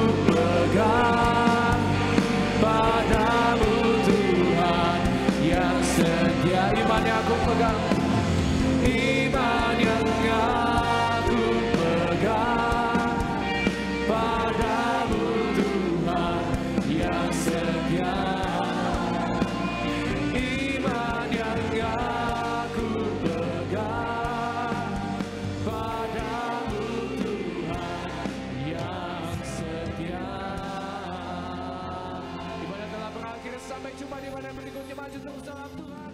lanjut tepuk tangan Tuhan.